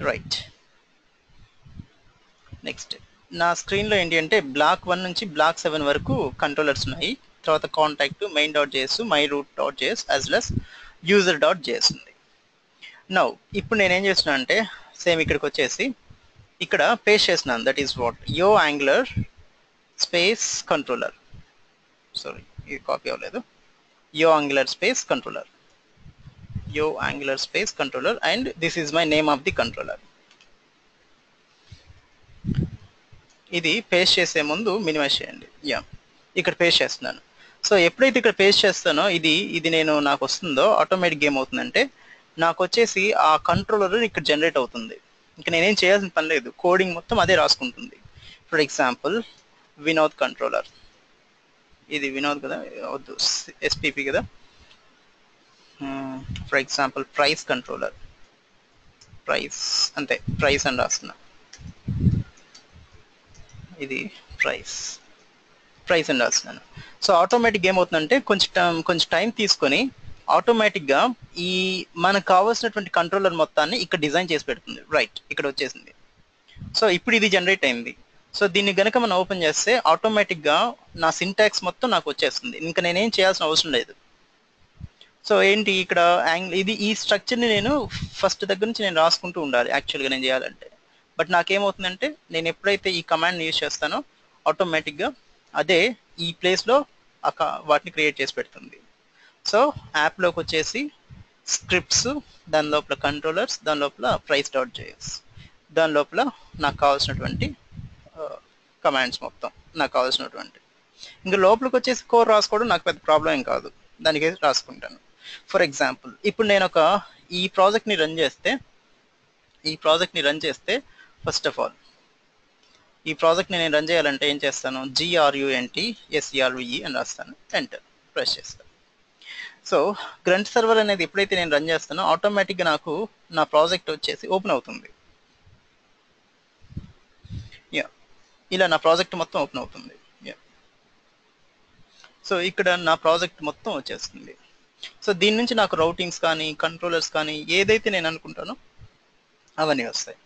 Right. Next నా స్క్రీన్లో ఏంటి అంటే బ్లాక్ 1 నుంచి బ్లాక్ 7 వరకు కంట్రోలర్స్ ఉన్నాయి. తర్వాత contact, main dot JS, my route dot JS as well as user dot JS ఉంది. నౌ ఇప్పుడు నేనేం చేస్తున్నా అంటే సేమ్ ఇక్కడికి వచ్చేసి ఇక్కడ పేస్ట్ చేస్తున్నాను. దట్ ఈస్ వాట్ యో యాంగులర్ స్పేస్ కంట్రోలర్. సారీ, ఇది కాపీ అవ్వలేదు. యో యాంగులర్ స్పేస్ కంట్రోలర్, యో angular space controller, and this is my name of the controller. ఇది పేస్ట్ చేసే ముందు మినిమైజ్ చేయండి. ఇక్కడ పేస్ట్ చేస్తున్నాను. సో ఎప్పుడైతే ఇక్కడ పేస్ట్ చేస్తానో ఇది నాకు వస్తుందో ఆటోమేటిక్ ఏమవుతుందంటే నాకు వచ్చేసి ఆ కంట్రోలర్ ఇక్కడ జనరేట్ అవుతుంది. ఇంకా నేనేం చేయాల్సిన పని లేదు, కోడింగ్ మొత్తం అదే రాసుకుంటుంది. ఫర్ ఎగ్జాంపుల్ వినోద్ కంట్రోలర్, ఇది వినోద్ కదా, వద్దు ఎస్పీపీ కదా. For example price controller, price అంతే, ప్రైస్ అని రాస్తున్నా. ఇది ప్రైస్ అని రాస్తున్నాను. సో ఆటోమేటిక్ ఏమవుతుందంటే కొంచెం టైం తీసుకొని ఆటోమేటిక్గా ఈ మనకు కావాల్సినటువంటి కంట్రోలర్ మొత్తాన్ని ఇక్కడ డిజైన్ చేసి పెడుతుంది. రైట్, ఇక్కడ వచ్చేసింది. సో ఇప్పుడు ఇది జనరేట్ అయింది. సో దీన్ని గనక మనం ఓపెన్ చేస్తే ఆటోమేటిక్గా నా సింటాక్స్ మొత్తం నాకు వచ్చేస్తుంది. ఇంకా నేనేం చేయాల్సిన అవసరం లేదు. సో ఏంటి ఇక్కడ ఈ స్ట్రక్చర్ని నేను ఫస్ట్ దగ్గర నుంచి నేను రాసుకుంటూ ఉండాలి యాక్చువల్గా నేను చేయాలంటే. బట్ నాకేమవుతుందంటే నేను ఎప్పుడైతే ఈ కమాండ్ని యూజ్ చేస్తానో ఆటోమేటిక్గా అదే ఈ ప్లేస్లో వాటిని క్రియేట్ చేసి పెడుతుంది. సో యాప్లోకి వచ్చేసి స్క్రిప్ట్స్, దాని లోపల కంట్రోలర్స్, దాని లోపల ప్రైస్ డాట్ జేఎస్, దాని లోపల నాకు కావాల్సినటువంటి కమాండ్స్ మొత్తం నాకు కావాల్సినటువంటి. ఇంకా లోపలికి వచ్చేసి కోడ్ రాసుకోవడం నాకు పెద్ద ప్రాబ్లం ఏం కాదు, దానికి రాసుకుంటాను. ఫర్ ఎగ్జాంపుల్ ఇప్పుడు నేను ఈ ప్రాజెక్ట్ని రన్ చేస్తే ఫస్ట్ ఆఫ్ ఆల్ ఈ ప్రాజెక్ట్ని నేను రన్ చేయాలంటే ఏం చేస్తాను, GRUNTSERVE అని రాస్తాను, ఎంటర్ ప్రెస్ చేస్తాను. సో గ్రంట్ సర్వర్ అనేది ఎప్పుడైతే నేను రన్ చేస్తానో ఆటోమేటిక్గా నాకు నా ప్రాజెక్ట్ వచ్చేసి ఓపెన్ అవుతుంది. ఇలా నా ప్రాజెక్ట్ మొత్తం ఓపెన్ అవుతుంది. సో ఇక్కడ నా ప్రాజెక్ట్ మొత్తం వచ్చేస్తుంది. సో దీని నుంచి నాకు రౌటింగ్స్ కానీ కంట్రోలర్స్ కానీ ఏదైతే నేను అనుకుంటానో అవన్నీ వస్తాయి.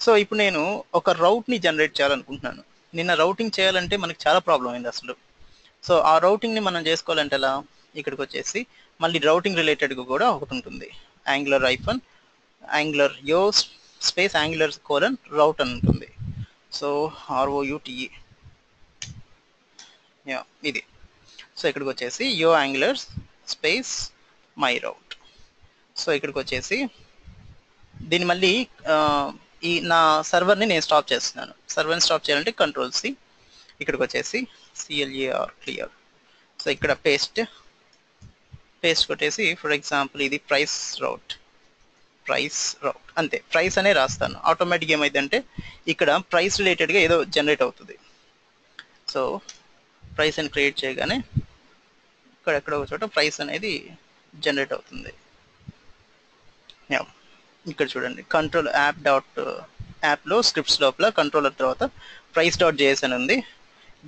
సో ఇప్పుడు నేను ఒక రౌట్ని జనరేట్ చేయాలనుకుంటున్నాను. నిన్న రౌటింగ్ చేయాలంటే మనకి చాలా ప్రాబ్లం అయింది అసలు. సో ఆ రౌటింగ్ని మనం చేసుకోవాలంటే ఎలా, ఇక్కడికి వచ్చేసి మళ్ళీ రౌటింగ్ రిలేటెడ్గా కూడా ఒకటి ఉంటుంది, యాంగులర్ యో స్పేస్ యాంగులర్ రౌట్ అని ఉంటుంది. సో ROUTE ఇది. సో ఇక్కడికి వచ్చేసి yo angular space my route. So ఇక్కడికి వచ్చేసి దీన్ని మళ్ళీ ఈ నా సర్వర్ని నేను స్టాప్ చేస్తున్నాను. సర్వర్ని స్టాప్ చేయాలంటే Ctrl+C, ఇక్కడికి వచ్చేసి CLER క్లియర్. సో ఇక్కడ పేస్ట్ కొట్టేసి ఫర్ ఎగ్జాంపుల్ ఇది ప్రైస్ రౌట్ అంతే, ప్రైస్ అనే రాస్తాను. ఆటోమేటిక్గా ఏమైందంటే ఇక్కడ ప్రైస్ రిలేటెడ్గా ఏదో జనరేట్ అవుతుంది. సో ప్రైస్ అని క్రియేట్ చేయగానే ఎక్కడో ఒక చోట ప్రైస్ అనేది జనరేట్ అవుతుంది. ఇక్కడ చూడండి, కంట్రోల్ యాప్లో స్క్రిప్ట్స్ లోపల కంట్రోలర్ తర్వాత ప్రైస్ డాట్ జేఎస్ అని ఉంది.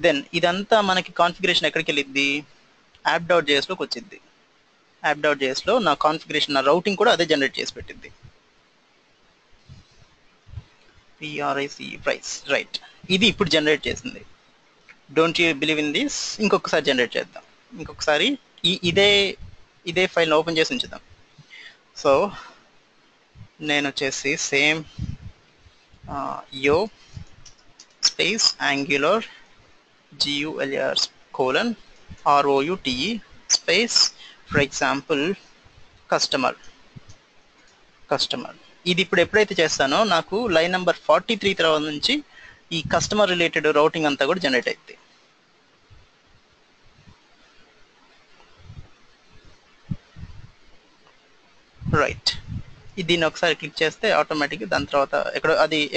దెన్ ఇదంతా మనకి కాన్ఫిగరేషన్ ఎక్కడికి వెళ్ళిద్ది, యాప్ డాట్ జేఎస్లోకి వచ్చింది. యాప్ డాట్ జేఎస్లో నా కాన్ఫిగరేషన్, నా రౌటింగ్ కూడా అదే జనరేట్ చేసి పెట్టింది. ప్రైస్ రైట్, ఇది ఇప్పుడు జనరేట్ చేసింది. Don't you believe in this? ఇంకొకసారి జనరేట్ చేద్దాం. ఇంకొకసారి ఇదే ఫైల్ని ఓపెన్ చేసి ఉంచుదాం. సో నేను వచ్చేసి సేమ్ యో space angular GULR:ROUTE space for example customer. ఇది ఇప్పుడు ఎప్పుడైతే చేస్తానో నాకు లైన్ నెంబర్ 43 తర్వాత నుంచి ఈ కస్టమర్ రిలేటెడ్ రౌటింగ్ అంతా కూడా జనరేట్ అవుతుంది. రైట్, దీన్ని ఒకసారి క్లిక్ చేస్తే ఆటోమేటిక్గా దాని తర్వాత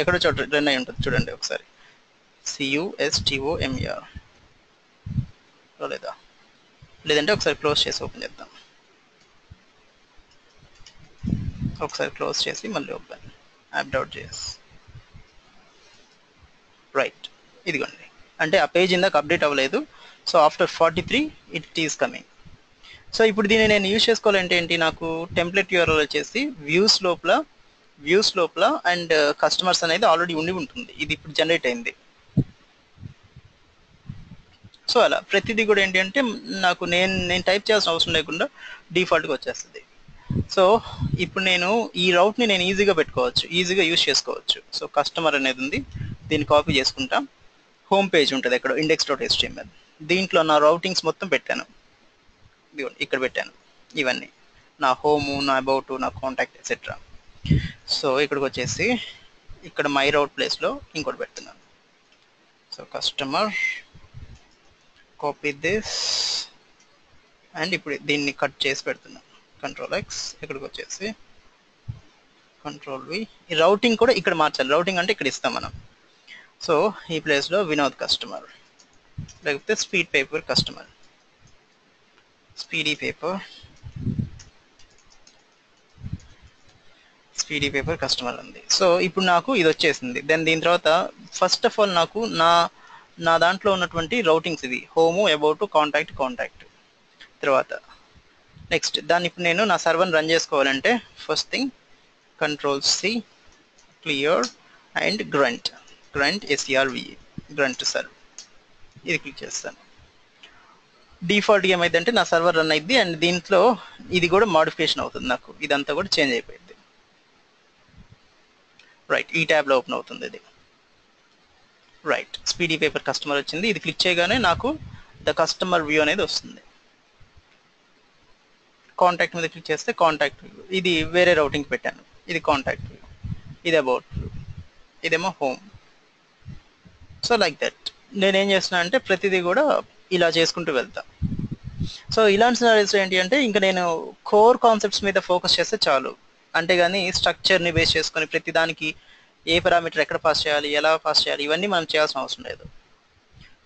ఎక్కడో చోట రన్ అయి ఉంటుంది చూడండి ఒకసారి. CUSTOMER లేదంటే ఒకసారి క్లోజ్ చేసి ఓపెన్ చేద్దాం. ఒకసారి క్లోజ్ చేసి మళ్ళీ ఓపెన్ app.js. రైట్, ఇదిగోండి, అంటే ఆ పేజ్ ఇందాక అప్డేట్ అవ్వలేదు. So after 43 it is coming. So ఇప్పుడు దీన్ని నేను యూజ్ చేసుకోవాలంటే ఏంటి, నాకు టెంప్లెట్ URL వచ్చేసి వ్యూస్ లోపల వ్యూస్ లోపల అండ్ కస్టమర్స్ అనేది ఆల్రెడీ ఉండి ఉంటుంది. ఇది ఇప్పుడు జనరేట్ అయింది. సో అలా ప్రతిదీ కూడా ఏంటి అంటే నాకు నేను టైప్ చేయాల్సిన అవసరం లేకుండా డిఫాల్ట్గా వచ్చేస్తుంది. సో ఇప్పుడు నేను ఈ రౌట్ని నేను ఈజీగా పెట్టుకోవచ్చు, ఈజీగా యూజ్ చేసుకోవచ్చు. సో కస్టమర్ అనేది ఉంది, దీన్ని కాపీ చేసుకుంటా. హోమ్ పేజ్ ఉంటుంది ఎక్కడ index.html, దీంట్లో నా రౌటింగ్స్ మొత్తం పెట్టాను, ఇక్కడ పెట్టాను. ఇవన్నీ నా హోము, నా అబౌట్, నా కాంటాక్ట్ ఎక్సెట్రా. సో ఇక్కడికి వచ్చేసి ఇక్కడ మై రౌట్ ప్లేస్లో ఇంకోటి పెడుతున్నాను. So customer, copy this and ఇప్పుడు దీన్ని కట్ చేసి పెడుతున్నాను. Ctrl+X, ఇక్కడికి వచ్చేసి Ctrl+V. ఈ రౌటింగ్ కూడా ఇక్కడ మార్చాలి. రౌటింగ్ అంటే ఇక్కడ ఇస్తాం మనం. సో ఈ ప్లేస్లో వినోద్ కస్టమర్, లేకపోతే speed paper customer, speedy paper customer ఉంది. సో ఇప్పుడు నాకు ఇది వచ్చేసింది. దెన్ దీని తర్వాత ఫస్ట్ ఆఫ్ ఆల్ నాకు నా దాంట్లో ఉన్నటువంటి రౌటింగ్స్ ఇవి, హోము, అబౌట్, కాంటాక్ట్. తర్వాత నెక్స్ట్ దాన్ని ఇప్పుడు నేను నా సర్వర్ని రన్ చేసుకోవాలంటే first thing Ctrl+C, clear and grunt SRV, grunt serve, ఇది క్లిక్ చేస్తాను. డిఫాల్ట్ ఏమైందంటే నా సర్వర్ రన్ అయింది అండ్ దీంట్లో ఇది కూడా మాడిఫికేషన్ అవుతుంది. నాకు ఇదంతా కూడా చేంజ్ అయిపోయింది. రైట్, ఈ ట్యాబ్లో ఓపెన్ అవుతుంది ఇది. రైట్, స్పీడీ పేపర్ కస్టమర్ వచ్చింది. ఇది క్లిక్ చేయగానే నాకు ద కస్టమర్ వ్యూ అనేది వస్తుంది. కాంటాక్ట్ మీద క్లిక్ చేస్తే కాంటాక్ట్ వ్యూ, ఇది వేరే రౌటింగ్ పెట్టాను. ఇది కాంటాక్ట్ వ్యూ, ఇది అబౌట్ వ్యూ, ఇదేమో హోమ్. సో లైక్ దట్ నేనేం చేస్తున్నా అంటే ప్రతిదీ కూడా ఇలా చేసుకుంటూ వెళ్తా. సో ఇలాంటి సినారియోస్ ఏంటి అంటే ఇంకా నేను కోర్ కాన్సెప్ట్స్ మీద ఫోకస్ చేస్తే చాలు. అంతేగాని స్ట్రక్చర్ని బేస్ చేసుకొని ప్రతిదానికి ఏ పారామీటర్ ఎక్కడ పాస్ చేయాలి, ఎలా పాస్ చేయాలి, ఇవన్నీ మనం చేయాల్సిన అవసరం లేదు.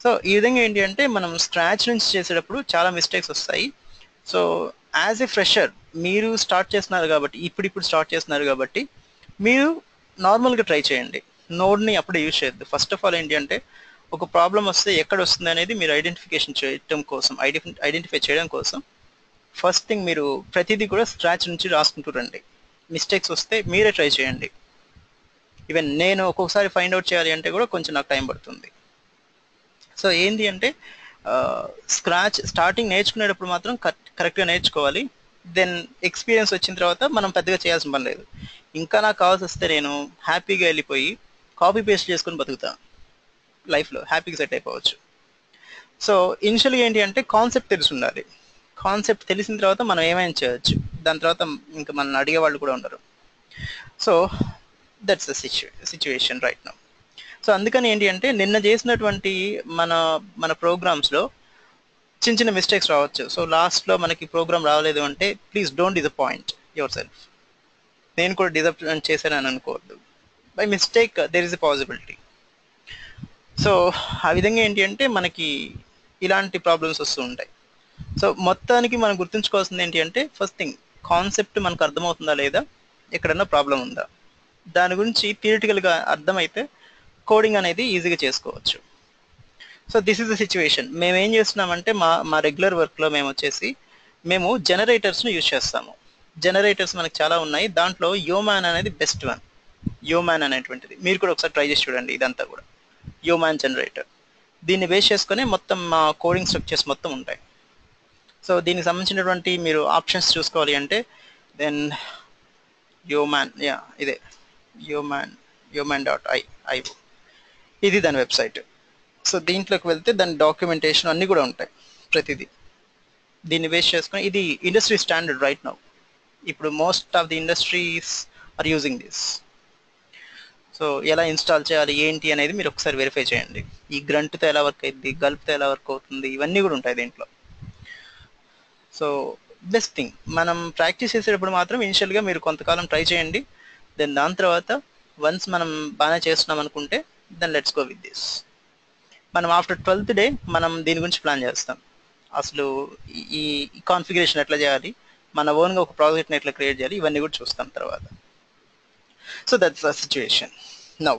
సో ఈ విధంగా ఏంటి అంటే మనం స్క్రాచ్ నుంచి చేసేటప్పుడు చాలా మిస్టేక్స్ వస్తాయి. సో యాజ్ ఎ ఫ్రెషర్ మీరు స్టార్ట్ చేస్తున్నారు కాబట్టి, ఇప్పుడు స్టార్ట్ చేస్తున్నారు కాబట్టి మీరు నార్మల్గా ట్రై చేయండి. నోడ్ని అప్పుడే యూజ్ చేయొద్దు. ఫస్ట్ ఆఫ్ ఆల్ ఏంటి అంటే ఒక ప్రాబ్లం వస్తే ఎక్కడ వస్తుంది అనేది మీరు ఐడెంటిఫై చేయడం కోసం ఫస్ట్ థింగ్ మీరు ప్రతిదీ కూడా స్క్రాచ్ నుంచి రాసుకుంటూ రండి. మిస్టేక్స్ వస్తే మీరే ట్రై చేయండి. ఈవెన్ నేను ఒక్కొక్కసారి ఫైండ్ అవుట్ చేయాలి అంటే కూడా కొంచెం నాకు టైం పడుతుంది. సో ఏంటి అంటే స్టార్టింగ్ నేర్చుకునేటప్పుడు మాత్రం కరెక్ట్గా నేర్చుకోవాలి. దెన్ ఎక్స్పీరియన్స్ వచ్చిన తర్వాత మనం పెద్దగా చేయాల్సిన పని లేదు. ఇంకా నాకు కావాల్సి వస్తే నేను హ్యాపీగా వెళ్ళిపోయి కాపీ పేస్ట్ చేసుకొని బతుకుతాను, లైఫ్లో హ్యాపీగా సెట్ అయిపోవచ్చు. సో ఇనిషియల్గా ఏంటి అంటే కాన్సెప్ట్ తెలిసి ఉండాలి. కాన్సెప్ట్ తెలిసిన తర్వాత మనం ఏమైనా చేయొచ్చు. దాని తర్వాత ఇంకా మనం అడిగే వాళ్ళు కూడా ఉండరు. So that's the situation right now. So అందుకని ఏంటి అంటే నిన్న చేసినటువంటి మన ప్రోగ్రామ్స్లో చిన్న మిస్టేక్స్ రావచ్చు. సో లాస్ట్లో మనకి ప్రోగ్రామ్ రావలేదు అంటే please don't disappoint your self. నేను కూడా డిసప్పాయింట్ చేశానని అనుకోవద్దు. By mistake there is a possibility. So ఆ విధంగా ఏంటి అంటే మనకి ఇలాంటి ప్రాబ్లమ్స్ వస్తూ ఉంటాయి. సో మొత్తానికి మనం గుర్తుంచుకోవాల్సింది ఏంటి అంటే ఫస్ట్ థింగ్ కాన్సెప్ట్ మనకు అర్థమవుతుందా లేదా, ఎక్కడన్నా ప్రాబ్లం ఉందా, దాని గురించి థియరిటికల్గా అర్థమైతే కోడింగ్ అనేది ఈజీగా చేసుకోవచ్చు. So this is the situation. మేము ఏం చేస్తున్నామంటే మా రెగ్యులర్ వర్క్లో మేము జనరేటర్స్ని యూజ్ చేస్తాము. జనరేటర్స్ మనకు చాలా ఉన్నాయి. దాంట్లో యోమాన్ అనేది బెస్ట్ వన్. యోమాన్ అనేటువంటిది మీరు కూడా ఒకసారి ట్రై చేసి చూడండి. ఇదంతా కూడా యోమాన్ జనరేటర్. దీన్ని బేస్ చేసుకొని మొత్తం మా కోడింగ్ స్ట్రక్చర్స్ మొత్తం ఉంటాయి. సో దీనికి సంబంధించినటువంటి మీరు ఆప్షన్స్ చూసుకోవాలి అంటే దెన్ యోమాన్, ఇదే యోమాన్.io, ఇది దాని వెబ్సైట్. సో దీంట్లోకి వెళ్తే దాని డాక్యుమెంటేషన్ అన్నీ కూడా ఉంటాయి ప్రతిదీ. దీన్ని బేస్ చేసుకొని ఇది ఇండస్ట్రీ స్టాండర్డ్ రైట్ నౌ. ఇప్పుడు most of the industries are using this. So ఎలా ఇన్స్టాల్ చేయాలి ఏంటి అనేది మీరు ఒకసారి వెరిఫై చేయండి. ఈ గ్రంట్తో ఎలా వర్క్ అవుతుంది, గల్ప్తో ఎలా వర్క్ అవుతుంది, ఇవన్నీ కూడా ఉంటాయి దీంట్లో. సో బెస్ట్ థింగ్ మనం ప్రాక్టీస్ చేసేటప్పుడు మాత్రం ఇనిషియల్గా మీరు కొంతకాలం ట్రై చేయండి. దెన్ దాని తర్వాత వన్స్ మనం బాగానే చేస్తున్నాం అనుకుంటే then let's go with this. మనం ఆఫ్టర్ 12th డే మనం దీని గురించి ప్లాన్ చేస్తాం. అసలు ఈ కాన్ఫిగరేషన్ ఎట్లా చేయాలి, మన ఓన్గా ఒక ప్రాజెక్ట్ని ఎట్లా క్రియేట్ చేయాలి, ఇవన్నీ కూడా చూస్తాం తర్వాత. So that's the situation now.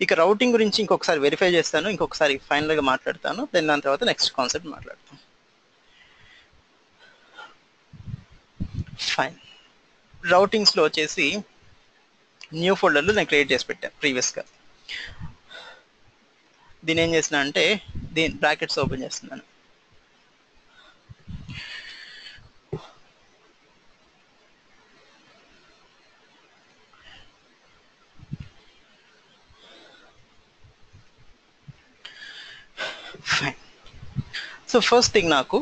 ఇక రౌటింగ్ గురించి ఇంకొకసారి వెరిఫై చేస్తాను, ఇంకొకసారి ఫైనల్గా మాట్లాడతాను. దెన్ దాని తర్వాత నెక్స్ట్ కాన్సెప్ట్ మాట్లాడతాం. ఫైన్. రౌటింగ్స్లో వచ్చేసి న్యూ ఫోల్డర్లు నేను క్రియేట్ చేసి పెట్టాను ప్రీవియస్గా. దీని ఏం చేసిన అంటే దీని బ్రాకెట్స్ ఓపెన్ చేస్తున్నాను. ఫైన్. సో ఫస్ట్ థింగ్ నాకు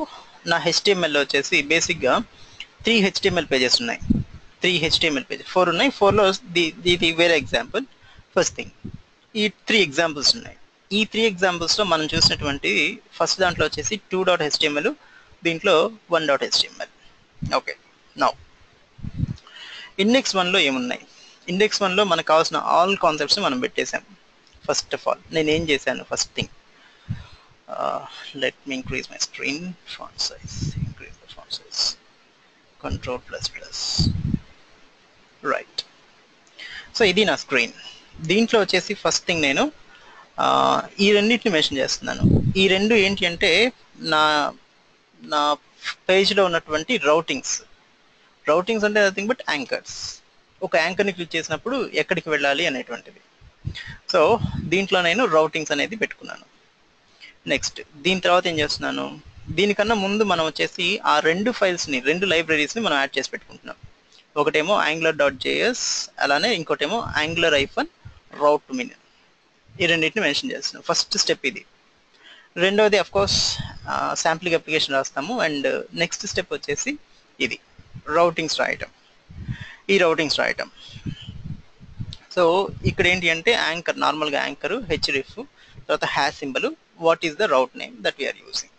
నా హెచ్టిఎంఎల్ వచ్చేసి బేసిక్గా 3 HTML పేజెస్ ఉన్నాయి. 3 HTML పేజెస్ 4 ఉన్నాయి. 4లో ఇది వేరే ఎగ్జాంపుల్. ఫస్ట్ థింగ్ ఈ 3 ఎగ్జాంపుల్స్ ఉన్నాయి. ఈ 3 ఎగ్జాంపుల్స్లో మనం చూసినటువంటి ఫస్ట్ దాంట్లో వచ్చేసి 2.html, దీంట్లో 1.html. ఓకే, నౌ ఇండెక్స్ 1లో ఏమున్నాయి? ఇండెక్స్ 1లో మనకు కావాల్సిన ఆల్ కాన్సెప్ట్స్ మనం పెట్టేసాం. ఫస్ట్ ఆఫ్ ఆల్ నేను ఏం చేశాను, first thing let me increase my screen font size, increase the font size, control plus plus, right. So ఇది నా స్క్రీన్. దీంట్లో వచ్చేసి ఫస్ట్ థింగ్ నేను ఈ రెండింటిని మెన్షన్ చేస్తున్నాను. ఈ రెండు ఏంటి అంటే నా నా పేజ్లో ఉన్నటువంటి రౌటింగ్స్ అంటే నథింగ్ బట్ యాంకర్స్. ఒక యాంకర్ని క్లిక్ చేసినప్పుడు ఎక్కడికి వెళ్ళాలి అనేటువంటిది. సో దీంట్లో నేను రౌటింగ్స్ అనేది పెట్టుకున్నాను. నెక్స్ట్ దీని తర్వాత ఏం చేస్తున్నాను, దీనికన్నా ముందు మనం వచ్చేసి ఆ రెండు ఫైల్స్ని, రెండు లైబ్రరీస్ని మనం యాడ్ చేసి పెట్టుకుంటున్నాం. ఒకటేమో angular.js, అలానే ఇంకోటేమో angular-route-min. ఈ రెండింటిని మెన్షన్ చేస్తున్నాం. ఫస్ట్ స్టెప్ ఇది. రెండవది అఫ్కోర్స్ శాంప్లింగ్ అప్లికేషన్ రాస్తాము. అండ్ నెక్స్ట్ స్టెప్ వచ్చేసి ఇది రౌటింగ్స్ రాయటం. ఈ రౌటింగ్స్ రాయటం. సో ఇక్కడ ఏంటి అంటే యాంకర్, నార్మల్గా యాంకర్, href, తర్వాత hash symbol, what is the route name that we're using.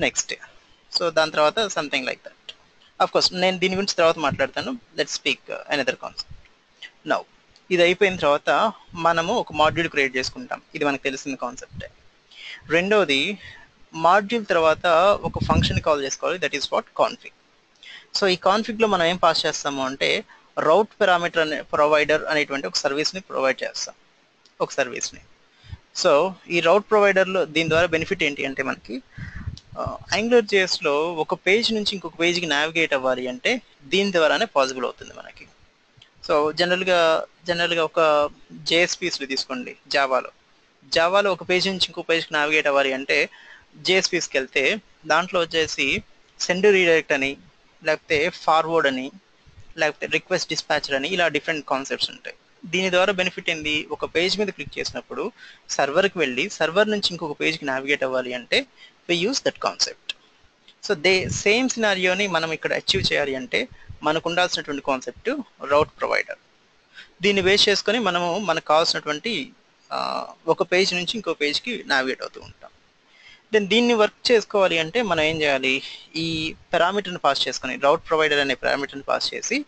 Next so దాని తర్వాత సంథింగ్ లైక్ దట్. అఫ్కోర్స్ నేను దీని గురించి తర్వాత మాట్లాడతాను. Let's speak another concept. Now ఇది అయిపోయిన తర్వాత మనము ఒక మాడ్యూల్ క్రియేట్ చేసుకుంటాం. ఇది మనకు తెలిసిన కాన్సెప్టే. రెండవది మాడ్యూల్ తర్వాత ఒక ఫంక్షన్ కాల్ చేసుకోవాలి, that is what config. So ఈ కాన్ఫిగ్లో మనం ఏం పాస్ చేస్తాము అంటే రౌట్ పారామీటర్ ప్రొవైడర్ అనేటువంటి ఒక సర్వీస్ని ప్రొవైడ్ చేస్తాం, ఒక సర్వీస్ని. సో ఈ రౌట్ ప్రొవైడర్లో దీని ద్వారా బెనిఫిట్ ఏంటి అంటే మనకి AngularJSలో ఒక పేజ్ నుంచి ఇంకొక పేజ్కి నావిగేట్ అవ్వాలి అంటే దీని ద్వారానే పాసిబుల్ అవుతుంది మనకి. సో జనరల్గా ఒక JSPస్లో తీసుకోండి, జావాలో ఒక పేజ్ నుంచి ఇంకో పేజ్కి నావిగేట్ అవ్వాలి అంటే JSPస్కి వెళ్తే దాంట్లో వచ్చేసి సెండ్ రీడైరెక్ట్ అని, లేకపోతే ఫార్వర్డ్ అని, లేకపోతే రిక్వెస్ట్ డిస్పాచర్ అని, ఇలా డిఫరెంట్ కాన్సెప్ట్స్ ఉంటాయి. దీని ద్వారా బెనిఫిట్ ఏంది, ఒక పేజ్ మీద క్లిక్ చేసినప్పుడు సర్వర్కి వెళ్ళి సర్వర్ నుంచి ఇంకొక పేజ్కి నావిగేట్ అవ్వాలి అంటే we use that concept. So same సినారియోని మనం ఇక్కడ అచీవ్ చేయాలి అంటే మనకు ఉండాల్సినటువంటి కాన్సెప్ట్ రౌట్ ప్రొవైడర్. దీన్ని బేస్ చేసుకొని మనకు కావాల్సినటువంటి ఒక పేజ్ నుంచి ఇంకో పేజ్కి నావిగేట్ అవుతూ ఉంటాం. దెన్ దీన్ని వర్క్ చేసుకోవాలి అంటే మనం ఏం చేయాలి, ఈ పారామీటర్ని పాస్ చేసుకొని, రౌట్ ప్రొవైడర్ అనే పారామీటర్ని పాస్ చేసి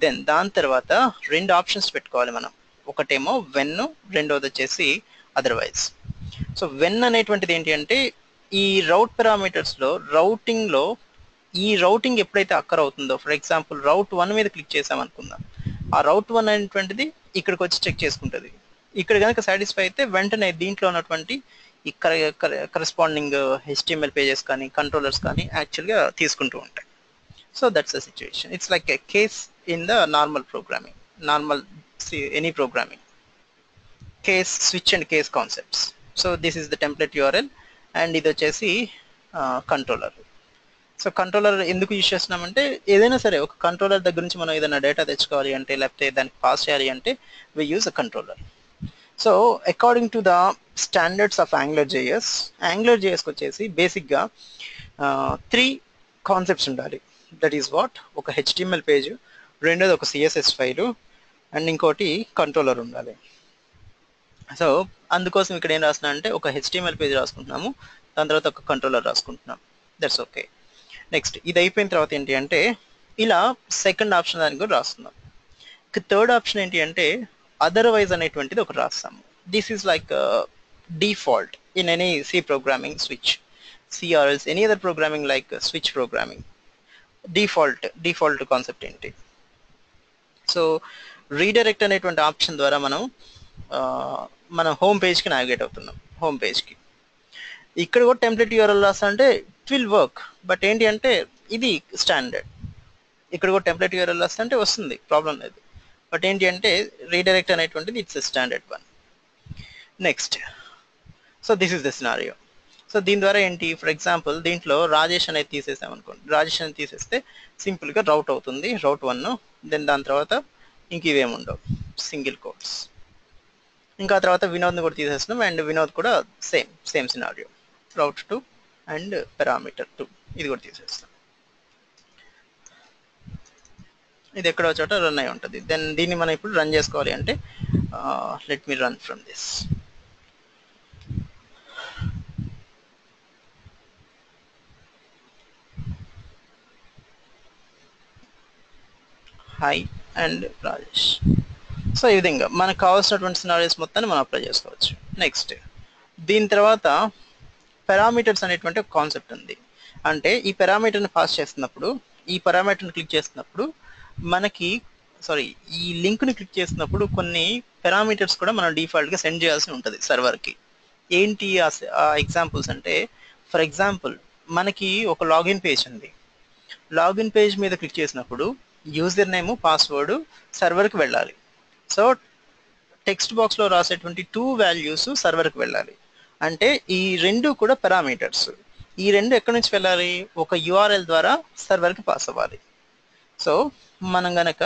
దెన్ దాని తర్వాత రెండు ఆప్షన్స్ పెట్టుకోవాలి మనం. ఒకటేమో వెన్, రెండోది వచ్చేసి అదర్వైజ్. సో వెన్ అనేటువంటిది ఏంటి అంటే ఈ రౌట్ పారామీటర్స్లో రౌటింగ్లో ఈ రౌటింగ్ ఎప్పుడైతే అక్కర్ అవుతుందో, ఫర్ ఎగ్జాంపుల్ రౌట్ 1 మీద క్లిక్ చేసామనుకుందాం, ఆ రౌట్ 1 అనేటువంటిది ఇక్కడికి వచ్చి చెక్ చేసుకుంటుంది. ఇక్కడ కనుక సాటిస్ఫై అయితే వెంటనే దీంట్లో ఉన్నటువంటి ఈ కరెస్పాండింగ్ HTML పేజెస్ కానీ కంట్రోలర్స్ కానీ యాక్చువల్గా తీసుకుంటూ ఉంటాయి. So that's the situation. It's like a case in the normal programming, any programming. Case, switch and case concepts. So this is the template URL and ఇది వచ్చేసి కంట్రోలర్. సో కంట్రోలర్ ఎందుకు use చేస్తున్నామంటే ఏదైనా సరే ఒక కంట్రోలర్ దగ్గర నుంచి మనం ఏదైనా డేటా తెచ్చుకోవాలి అంటే, లేకపోతే దానికి పాస్ చేయాలి అంటే we use a controller. So according to the standards of AngularJS వచ్చేసి బేసిక్గా 3 కాన్సెప్ట్స్ ఉండాలి. దట్ ఈస్ వాట్, ఒక HTML పేజ్, రెండోది ఒక CSS ఫైలు, అండ్ ఇంకోటి కంట్రోలర్ ఉండాలి. సో అందుకోసం ఇక్కడ ఏం రాస్తున్నా అంటే ఒక HTML పేజ్ రాసుకుంటున్నాము, దాని తర్వాత ఒక కంట్రోలర్ రాసుకుంటున్నాం. That's okay. నెక్స్ట్ ఇది అయిపోయిన తర్వాత ఏంటి అంటే ఇలా సెకండ్ ఆప్షన్ దానికి కూడా రాస్తున్నాం. ఇక థర్డ్ ఆప్షన్ ఏంటి అంటే అదర్వైజ్ అనేటువంటిది ఒకటి రాస్తాము. This is like default in any C programming, switch, C or else any other programming like switch programming. Default concept ఏంటి, సో రీడైరెక్ట్ అనేటువంటి ఆప్షన్ ద్వారా మనం హోమ్ పేజ్కి నావిగేట్ అవుతున్నాం. హోమ్ పేజ్కి ఇక్కడ కూడా టెంప్లెట్ URL రాస్తా అంటే ఇట్ విల్ వర్క్, బట్ ఏంటి అంటే ఇది స్టాండర్డ్. ఇక్కడ కూడా టెంప్లెట్ URL రాస్తా అంటే వస్తుంది, ప్రాబ్లం లేదు. బట్ ఏంటి అంటే రీడైరెక్ట్ అనేటువంటిది it's standard one. Next, so this is the scenario. So దీని ద్వారా ఏంటి, ఫర్ ఎగ్జాంపుల్ దీంట్లో రాజేష్ అనేది తీసేసాం అనుకోండి, రాజేష్ అనేది తీసేస్తే సింపుల్గా రౌట్ అవుతుంది, రౌట్ 1. దెన్ దాని తర్వాత ఇంక ఇవేమి ఉండవు, సింగిల్ కోడ్స్. ఇంకా తర్వాత వినోద్ని కూడా తీసేస్తున్నాం, అండ్ వినోద్ కూడా same scenario, route 2 and parameter 2 ఇది కూడా తీసేస్తాం. ఇది ఎక్కడో చోట రన్ అయి ఉంటుంది. దెన్ దీన్ని మనం ఇప్పుడు రన్ చేసుకోవాలి అంటే let me run from this. Hi and Rajesh. So ఈ విధంగా మనకు కావాల్సినటువంటి సినారియోస్ మొత్తాన్ని మనం అప్లై చేసుకోవచ్చు. నెక్స్ట్, దీని తర్వాత పారామీటర్స్ అనేటువంటి ఒక కాన్సెప్ట్ ఉంది. అంటే ఈ పారామీటర్ని పాస్ చేస్తున్నప్పుడు, ఈ పారామీటర్ని క్లిక్ చేస్తున్నప్పుడు మనకి ఈ లింక్ని క్లిక్ చేసినప్పుడు కొన్ని పారామీటర్స్ కూడా మనం డిఫాల్ట్గా సెండ్ చేయాల్సి ఉంటుంది సర్వర్కి. ఏంటి ఆ ఎగ్జాంపుల్స్ అంటే, ఫర్ ఎగ్జాంపుల్ మనకి ఒక లాగిన్ పేజ్ ఉంది. లాగిన్ పేజ్ మీద క్లిక్ చేసినప్పుడు యూజర్ నేమ్, పాస్వర్డ్ సర్వర్కి వెళ్ళాలి. సో టెక్స్ట్ బాక్స్లో రాసేటువంటి 2 వాల్యూస్ సర్వర్కి వెళ్ళాలి. అంటే ఈ రెండు కూడా పారామీటర్స్. ఈ రెండు ఎక్కడి నుంచి వెళ్ళాలి, ఒక యూఆర్ఎల్ ద్వారా సర్వర్కి పాస్ అవ్వాలి. సో మనం గనక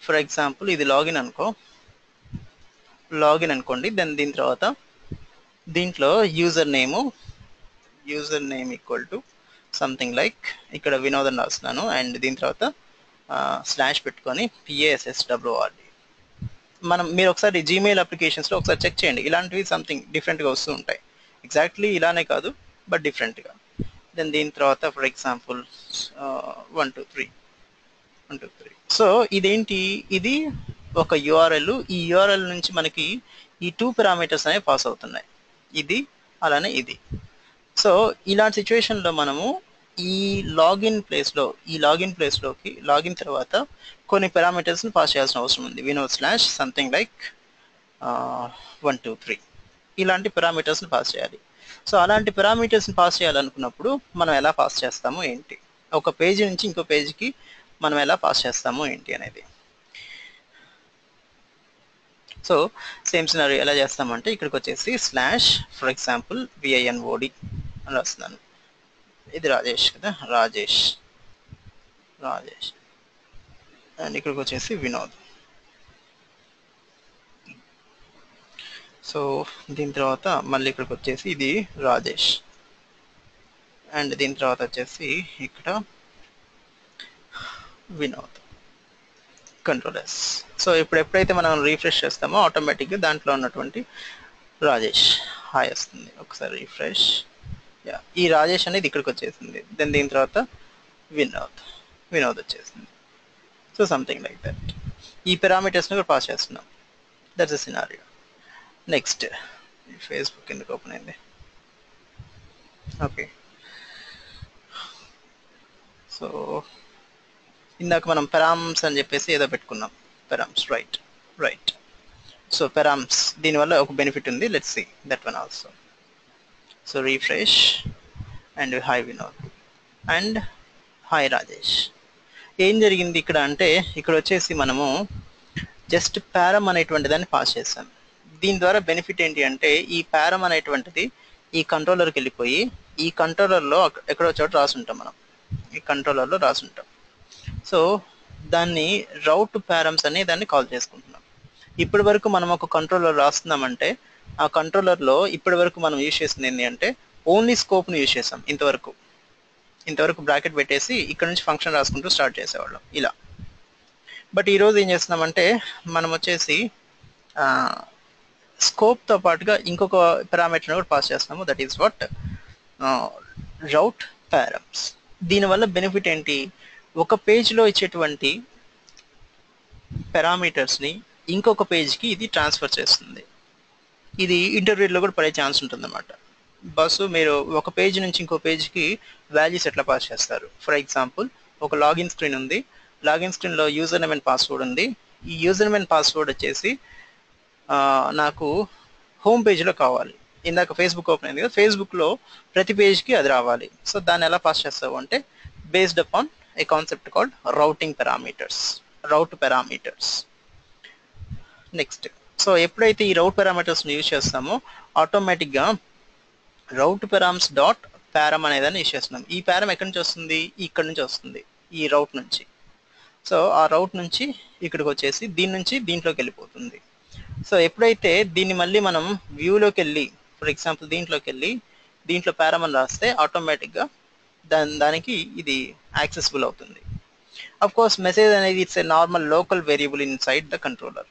ఫర్ ఎగ్జాంపుల్ ఇది లాగిన్ అనుకోండి. దెన్ దీని తర్వాత దీంట్లో user name equal to something like ఇక్కడ వినోద్ అని రాస్తున్నాను, అండ్ దీని తర్వాత స్లాష్ పెట్టుకొని PASSWORD. మీరు ఒకసారి జీమెయిల్ అప్లికేషన్స్లో ఒకసారి చెక్ చేయండి, ఇలాంటివి సంథింగ్ డిఫరెంట్గా వస్తూ ఉంటాయి. ఎగ్జాక్ట్లీ ఇలానే కాదు, బట్ డిఫరెంట్గా. దెన్ దీని తర్వాత ఫర్ ఎగ్జాంపుల్ 1 2 3. సో ఇదేంటి, ఇది ఒక యూఆర్ఎల్. ఈ యూఆర్ఎల్ నుంచి మనకి ఈ 2 పారామీటర్స్ అనేవి పాస్ అవుతున్నాయి, ఇది అలానే ఇది. సో ఇలాంటి సిచ్యువేషన్లో మనము ఈ లాగిన్ ప్లేస్లోకి లాగిన్ తర్వాత కొన్ని పారామీటర్స్ని పాస్ చేయాల్సిన అవసరం ఉంది. వినోద్ స్లాష్ సంథింగ్ లైక్ 1 2 3 ఇలాంటి పారామీటర్స్ని పాస్ చేయాలి. సో అలాంటి పారామీటర్స్ని పాస్ చేయాలనుకున్నప్పుడు మనం ఎలా పాస్ చేస్తాము ఏంటి, ఒక పేజీ నుంచి ఇంకో పేజీకి మనం ఎలా పాస్ చేస్తాము ఏంటి అనేది. సో సేమ్ సినారియో ఎలా చేస్తామంటే, ఇక్కడికి వచ్చేసి స్లాష్ ఫర్ ఎగ్జాంపుల్ VINOD అని రాస్తున్నాను. ఇది రాజేష్ కదా, రాజేష్ అండ్ ఇక్కడికి వచ్చేసి వినోద్. సో దీని తర్వాత మళ్ళీ ఇక్కడికి వచ్చేసి ఇది రాజేష్, అండ్ దీని తర్వాత వచ్చేసి ఇక్కడ వినోద్, కంట్రోల్ S. సో ఇప్పుడు ఎప్పుడైతే మనం రీఫ్రెష్ చేస్తామో ఆటోమేటిక్గా దాంట్లో ఉన్నటువంటి రాజేష్ హాయ్ వస్తుంది. ఒకసారి రీఫ్రెష్, ఈ రాజేష్ అనేది ఇక్కడికి వచ్చేసింది. దెన్ దీని తర్వాత వినోద్ వచ్చేసింది. So something like that. ఈ పారామీటర్స్ని కూడా పాస్ చేస్తున్నాం. That's the scenario. Next, Facebook ఎందుకు ఓపెన్ అయింది, ఓకే. సో ఇందాక మనం పెరామ్స్ అని చెప్పేసి ఏదో పెట్టుకున్నాం, పెరామ్స్ రైట్. సో పెరామ్స్ దీనివల్ల ఒక బెనిఫిట్ ఉంది, let's see that one also. So refresh and hi Vinod and hi Rajesh. ఏం జరిగింది ఇక్కడ అంటే, ఇక్కడ వచ్చేసి మనము జస్ట్ పారం అనేటువంటి దాన్ని పాస్ చేసాం. దీని ద్వారా బెనిఫిట్ ఏంటి అంటే, ఈ పారం అనేటువంటిది ఈ కంట్రోలర్కి వెళ్ళిపోయి ఈ కంట్రోలర్లో ఎక్కడో చోట రాసుంటాం మనం, ఈ కంట్రోలర్లో రాసుంటాం. సో దాన్ని రౌట్ పారమ్స్ అనే దాన్ని కాల్ చేసుకుంటున్నాం. ఇప్పటి వరకు మనం ఒక కంట్రోలర్ రాస్తున్నామంటే ఆ కంట్రోలర్లో ఇప్పటి వరకు మనం యూజ్ చేసింది ఏంటి అంటే ఓన్లీ స్కోప్ని యూజ్ చేసాం. ఇంతవరకు బ్రాకెట్ పెట్టేసి ఇక్కడ నుంచి ఫంక్షన్ రాసుకుంటూ స్టార్ట్ చేసేవాళ్ళం ఇలా. బట్ ఈరోజు ఏం చేస్తున్నామంటే మనం వచ్చేసి స్కోప్తో పాటుగా ఇంకొక పారామీటర్ని కూడా పాస్ చేస్తున్నాము, దట్ ఈస్ వాట్ రౌట్ పారమ్స్. దీనివల్ల బెనిఫిట్ ఏంటి, ఒక పేజ్లో ఇచ్చేటువంటి పారామీటర్స్ని ఇంకొక పేజ్కి ఇది ట్రాన్స్ఫర్ చేస్తుంది. ఇది ఇంటర్వ్యూలో కూడా పడే ఛాన్స్ ఉంటుందన్నమాట. బస్సు మీరు ఒక పేజ్ నుంచి ఇంకో పేజ్కి వాల్యూస్ ఎట్లా పాస్ చేస్తారు. ఫర్ ఎగ్జాంపుల్ ఒక లాగిన్ స్క్రీన్ ఉంది, లాగిన్ స్క్రీన్లో యూజర్ నేమ్ అండ్ పాస్వర్డ్ ఉంది. ఈ యూజర్ నేమ్ అండ్ పాస్వర్డ్ వచ్చేసి నాకు హోమ్ పేజ్లో కావాలి. ఇందాక ఫేస్బుక్ ఓపెన్ అయింది కదా, ఫేస్బుక్లో ప్రతి పేజ్కి అది రావాలి. సో దాన్ని ఎలా పాస్ చేస్తావు అంటే based upon a concept called routing parameters. Route parameters. Next, so ఎప్పుడైతే ఈ రౌట్ పారామీటర్స్ని యూజ్ చేస్తామో ఆటోమేటిక్గా రౌట్ పారామ్స్ డాట్ పారం అనేదాన్ని యూజ్ చేస్తున్నాం. ఈ పారం ఎక్కడి నుంచి వస్తుంది? ఇక్కడ నుంచి వస్తుంది, ఈ రౌట్ నుంచి. సో ఆ రౌట్ నుంచి ఇక్కడికి వచ్చేసి దీని నుంచి దీంట్లోకి వెళ్ళిపోతుంది. సో ఎప్పుడైతే దీన్ని మళ్ళీ మనం వ్యూలోకి వెళ్ళి, ఫర్ ఎగ్జాంపుల్ దీంట్లోకి వెళ్ళి దీంట్లో పారం అని రాస్తే ఆటోమేటిక్గా దానికి ఇది యాక్సెసిబుల్ అవుతుంది. అఫ్ కోర్స్ మెసేజ్ అనేది it's a normal local variable in side the controller.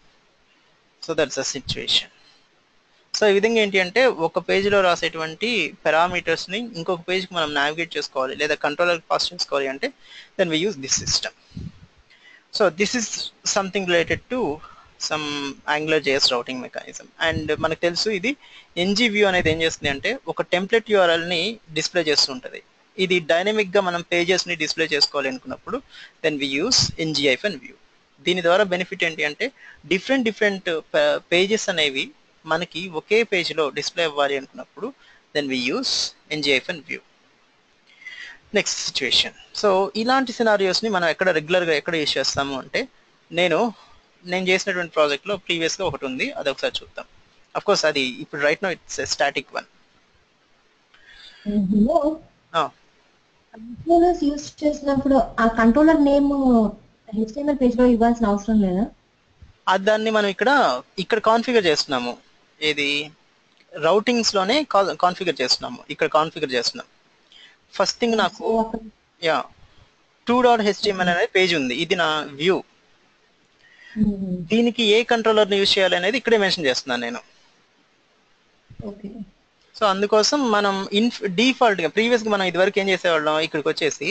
So that's a situation. So ఈ విధంగా ఏంటి అంటే ఒక పేజ్లో రాసేటువంటి పారామీటర్స్ని ఇంకొక పేజ్కి మనం నావిగేట్ చేసుకోవాలి లేదా కంట్రోలర్కి పాస్ చేసుకోవాలి అంటే then we use this system. So this is something related to some AngularJS routing mechanism. And మనకు తెలుసు ఇది NGView అనేది ఏం చేస్తుంది అంటే ఒక టెంప్లెట్ URLని డిస్ప్లే చేస్తుంటుంది. ఇది డైనమిక్గా మనం పేజెస్ని డిస్ప్లే చేసుకోవాలి అనుకున్నప్పుడు దెన్ వి యూస్ ng-view. దీని ద్వారా బెనిఫిట్ ఏంటి అంటే డిఫరెంట్ పేజెస్ అనేవి మనకి ఒకే పేజ్లో డిస్ప్లే అవ్వాలి అనుకున్నప్పుడు then we use ng-view. Next situation. So ఇలాంటి సినారియోస్ని మనం రెగ్యులర్గా ఎక్కడ యూజ్ చేస్తాము అంటే నేను చేసినటువంటి ప్రాజెక్ట్లో ప్రీవియస్గా ఒకటి ఉంది, అది ఒకసారి చూద్దాం. అఫ్ కోర్స్ అది ఇప్పుడు right no it's static one. Controllers use చేసినప్పుడు ఆ కంట్రోలర్ నేమ్ HTML పేజ్ లో ఇవ్వాల్సిన అవసరం లేదా? దాన్ని మనం ఇక్కడ కాన్ఫిగర్ చేస్తున్నాము. ఏది రౌటింగ్స్ లోనే కాన్ఫిగర్ చేస్తున్నాము. ఇక్కడ కాన్ఫిగర్ చేస్తున్నాం. ఫస్ట్ థింగ్ నాకు 2.html అనే పేజ్ ఉంది, ఇది నా వ్యూ. దీనికి ఏ కంట్రోలర్ ని యూజ్ చేయాలి అనేది ఇక్కడే మెన్షన్ చేస్తున్నాను నేను. సో అందుకోసం మనం డిఫాల్ట్ గా ప్రీవియస్ గా మనం ఇదివరకు ఏం చేసేవాళ్ళం, ఇక్కడికి వచ్చేసి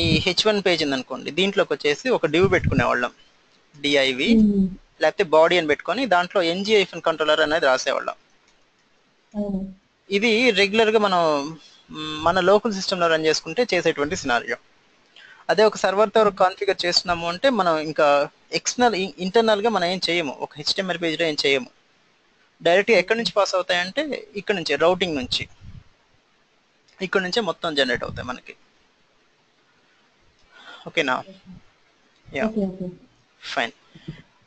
ఈ H1 పేజ్ ఉందనుకోండి, దీంట్లోకి వచ్చేసి ఒక డివ్ పెట్టుకునేవాళ్ళం, div లేకపోతే బాడీ అని పెట్టుకొని దాంట్లో ng-కంట్రోలర్ అనేది రాసేవాళ్ళం. ఇది రెగ్యులర్ గా మనం మన లోకల్ సిస్టంలో రన్ చేసుకుంటే చేసేటువంటి సినారియో. అదే ఒక సర్వర్తో కాన్ఫిగర్ చేస్తున్నాము అంటే మనం ఇంకా ఇంటర్నల్ గా మనం ఏం చేయము, ఒక HTML పేజ్లో ఏం చేయము. డైరెక్ట్గా ఎక్కడి నుంచి పాస్ అవుతాయంటే ఇక్కడ నుంచి, రౌటింగ్ నుంచి, ఇక్కడ నుంచే మొత్తం జనరేట్ అవుతాయి మనకి. ఓకేనా? Yeah, fine.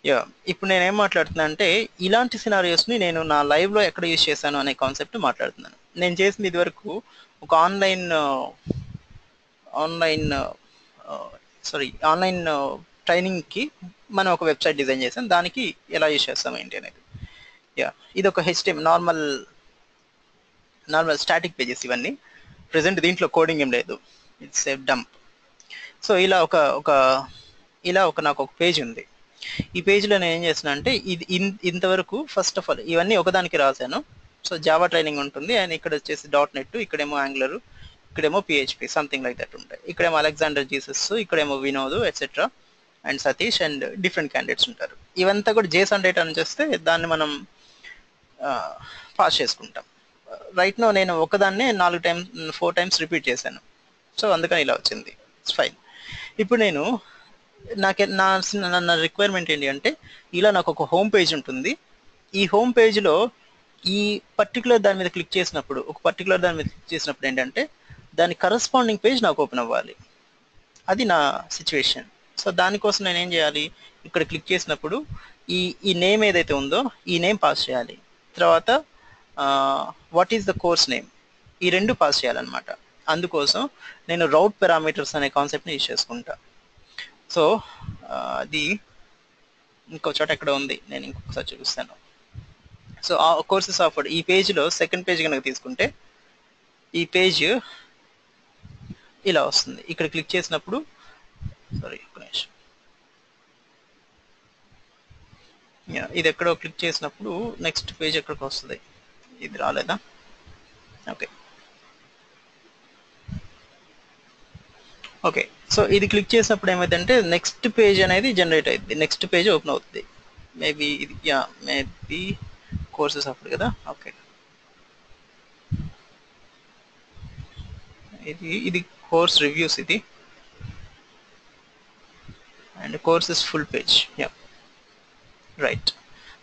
యా, ఇప్పుడు నేను ఏం మాట్లాడుతున్నా అంటే ఇలాంటి సినారియోస్ని నేను నా లైవ్లో ఎక్కడ యూజ్ చేశాను అనే కాన్సెప్ట్ మాట్లాడుతున్నాను. నేను చేసింది ఇదివరకు ఒక ఆన్లైన్ ట్రైనింగ్కి మనం ఒక వెబ్సైట్ డిజైన్ చేసాం. దానికి ఎలా యూజ్ చేస్తాం ఏంటి అనేది. యా, ఇది ఒక HTML నార్మల్ స్టాటిక్ పేజెస్ ఇవన్నీ. ప్రెసెంట్ దీంట్లో కోడింగ్ ఏం లేదు, ఇట్స్ ఏ డంప్. సో ఇలా నాకు ఒక పేజ్ ఉంది. ఈ పేజ్లో నేను ఏం చేస్తున్నా అంటే ఇది ఇంతవరకు ఫస్ట్ ఆఫ్ ఆల్ ఇవన్నీ ఒకదానికి రాశాను. సో జావా ట్రైనింగ్ ఉంటుంది, అండ్ ఇక్కడ వచ్చేసి .NET, ఇక్కడేమో Angular, ఇక్కడేమో PHP, సంథింగ్ లైక్ దట్ ఉంటాయి. ఇక్కడేమో Alexander Jesus, ఇక్కడేమో Vinod etcetera, and Satish, and different candidates ఉంటారు. ఇవంతా కూడా JSON డేటా నుంచి వస్తే దాన్ని మనం పాస్ చేసుకుంటాం. రైట్ నో నేను ఒకదాన్నే 4 టైమ్స్ రిపీట్ చేశాను. సో అందుకని ఇలా వచ్చింది. It's fine. ఇప్పుడు నేను నా రిక్వైర్మెంట్ ఏంటి అంటే ఇలా నాకు ఒక హోమ్ పేజ్ ఉంటుంది. ఈ హోమ్ పేజ్లో ఈ పర్టికులర్ దాని మీద క్లిక్ చేసినప్పుడు ఏంటంటే దాని కరస్పాండింగ్ పేజ్ నాకు ఓపెన్ అవ్వాలి. అది నా సిచ్యువేషన్. సో దానికోసం నేను ఏం చేయాలి, ఇక్కడ క్లిక్ చేసినప్పుడు ఈ నేమ్ ఏదైతే ఉందో ఈ నేమ్ పాస్ చేయాలి. తర్వాత what is the course name, ఈ రెండు పాస్ చేయాలన్నమాట. అందుకోసం నేను రౌట్ పారామీటర్స్ అనే కాన్సెప్ట్ని యూజ్ చేసుకుంటా. సో అది ఇంకో చోట ఎక్కడ ఉంది, నేను ఇంకొకసారి చూపిస్తాను. సో ఆ కోర్సెస్ ఆఫర్డ్ ఈ పేజ్లో సెకండ్ పేజ్ కనుక తీసుకుంటే ఈ పేజ్ ఇలా వస్తుంది. ఇక్కడ క్లిక్ చేసినప్పుడు ఇది ఎక్కడో క్లిక్ చేసినప్పుడు నెక్స్ట్ పేజ్ ఎక్కడికి వస్తుంది, ఇది రాలేదా? ఓకే. సో ఇది క్లిక్ చేసినప్పుడు ఏమైందంటే నెక్స్ట్ పేజ్ అనేది జనరేట్ అయింది, నెక్స్ట్ పేజ్ ఓపెన్ అవుతుంది. మేబీ కోర్సెస్ అప్పుడు కదా. ఓకే, ఇది కోర్స్ రివ్యూస్, ఇది and courses full page. Yeah, right.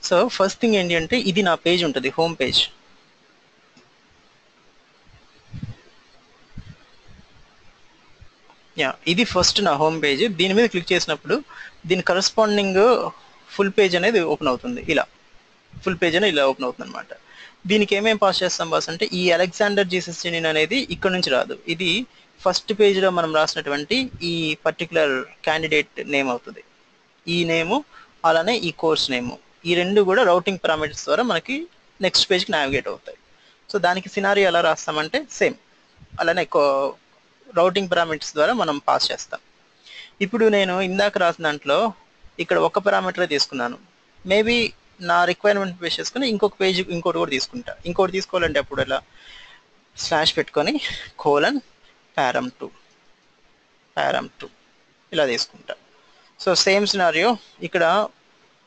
So first thing ఏంటి అంటే ఇది నా పేజ్ ఉంటుంది, హోమ్ పేజ్. యా, ఇది ఫస్ట్ నా హోమ్ పేజ్. దీని మీద క్లిక్ చేసినప్పుడు దీని కరస్పాండింగ్ ఫుల్ పేజ్ అనేది ఓపెన్ అవుతుంది. ఇలా ఫుల్ పేజ్ అనేది ఇలా ఓపెన్ అవుతుంది అనమాట. దీనికి ఏమేమి పాస్ చేస్తాం బాస్ అంటే ఈ అలెగ్జాండర్ జీసస్ జెనిన్ అనేది ఇక్కడ నుంచి రాదు. ఇది ఫస్ట్ పేజ్లో మనం రాసినటువంటి ఈ పర్టికులర్ క్యాండిడేట్ నేమ్ అవుతుంది. ఈ నేము అలానే ఈ కోర్స్ నేము, ఈ రెండు కూడా రౌటింగ్ పారామీటర్స్ ద్వారా మనకి నెక్స్ట్ పేజ్కి నావిగేట్ అవుతాయి. సో దానికి సినారియో ఎలా రాస్తామంటే సేమ్ అలానే రౌటింగ్ పారామీటర్స్ ద్వారా మనం పాస్ చేస్తాం. ఇప్పుడు నేను ఇందాక రాసిన దాంట్లో ఇక్కడ ఒక పారామీటరే తీసుకున్నాను. మేబీ నా రిక్వైర్మెంట్ బేస్ చేసుకుని ఇంకొక పేజ్ ఇంకోటి కూడా తీసుకుంటా. ఇంకోటి తీసుకోవాలంటే అప్పుడు ఎలా స్లాష్ పెట్టుకొని కోలన్ param2 ఇలా తీసుకుంటా. సో సేమ్ సినారియో ఇక్కడ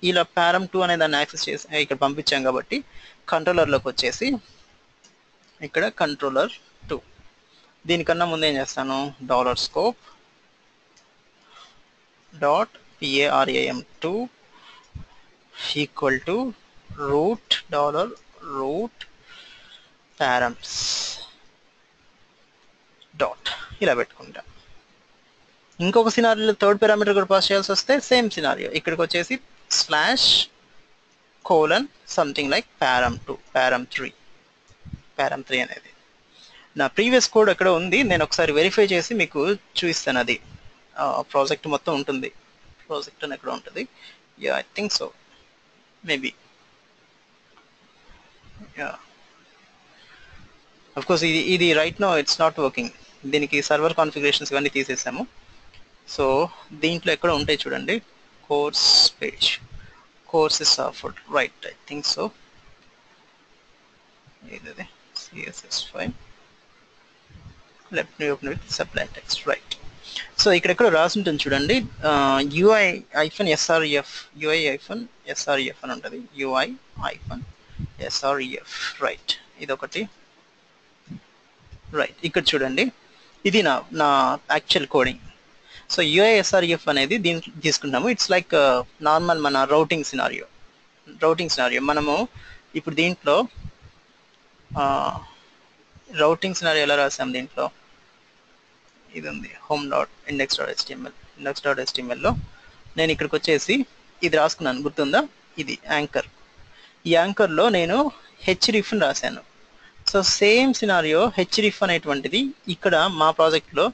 ఇలా param2 అనే దాన్ని యాక్సెస్ చేసి ఇక్కడ పంపించాం కాబట్టి కంట్రోలర్లోకి వచ్చేసి ఇక్కడ controller2 దీనికన్నా ముందు ఏం చేస్తాను $scope .param2 equal to root $params dot ఇలా పెట్టుకుంటా. ఇంకొక సినారియోలో థర్డ్ పారామీటర్ కూడా పాస్ చేయాల్సి వస్తే సేమ్ సినారియో ఇక్కడికి వచ్చేసి slash colon something like param3 అనేది నా ప్రీవియస్ కోడ్ ఎక్కడ ఉంది, నేను ఒకసారి వెరిఫై చేసి మీకు చూపిస్తాను. అది ప్రాజెక్ట్ మొత్తం ఉంటుంది. ప్రాజెక్ట్ అని ఎక్కడ ఉంటుంది, yeah I think so, maybe yeah of course ఇది right no it's not working. దీనికి సర్వర్ కాన్ఫిగరేషన్స్ ఇవన్నీ తీసేసాము. సో దీంట్లో ఎక్కడ ఉంటాయి చూడండి, course page, courses offered, right I think so, ఇది CSS file, let me open with Sublime Text, right. So ఇక్కడ రాసి ఉంటుంది చూడండి, UI-SREF అని ఉంటుంది, UI-SREF, రైట్. ఇదొకటి, రైట్. ఇక్కడ చూడండి, ఇది నా యాక్చువల్ కోడింగ్. సో UI-SREF అనేది దీంట్లో తీసుకుంటాము. ఇట్స్ లైక్ నార్మల్ మన రౌటింగ్ సినారియో. మనము ఇప్పుడు దీంట్లో రౌటింగ్ సినారియో ఎలా రాసాం, దీంట్లో ఇది ఉంది home.index.html లో నేను ఇక్కడికి వచ్చేసి ఇది రాసుకున్నాను, గుర్తుందా, ఇది యాంకర్. ఈ యాంకర్లో నేను href రాశాను. సో సేమ్ సినారియో href అనేటువంటిది ఇక్కడ మా ప్రాజెక్ట్లో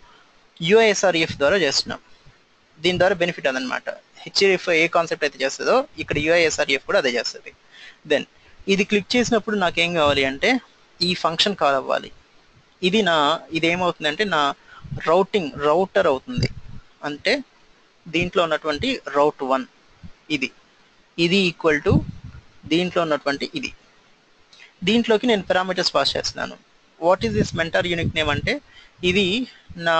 UI-SREF ద్వారా చేస్తున్నాం. దీని ద్వారా బెనిఫిట్ అదనమాట. href ఏ కాన్సెప్ట్ అయితే చేస్తుందో ఇక్కడ UI-SREF కూడా అదే చేస్తుంది. దెన్ ఇది క్లిక్ చేసినప్పుడు నాకేం కావాలి అంటే ఈ ఫంక్షన్ కాల్ అవ్వాలి. ఇది ఏమవుతుందంటే నా రౌటర్ అవుతుంది. అంటే దీంట్లో ఉన్నటువంటి route 1 ఇది ఈక్వల్ టు దీంట్లో ఉన్నటువంటి దీంట్లోకి నేను పారామీటర్స్ పాస్ చేస్తున్నాను. What is this mentor unique name అంటే ఇది నా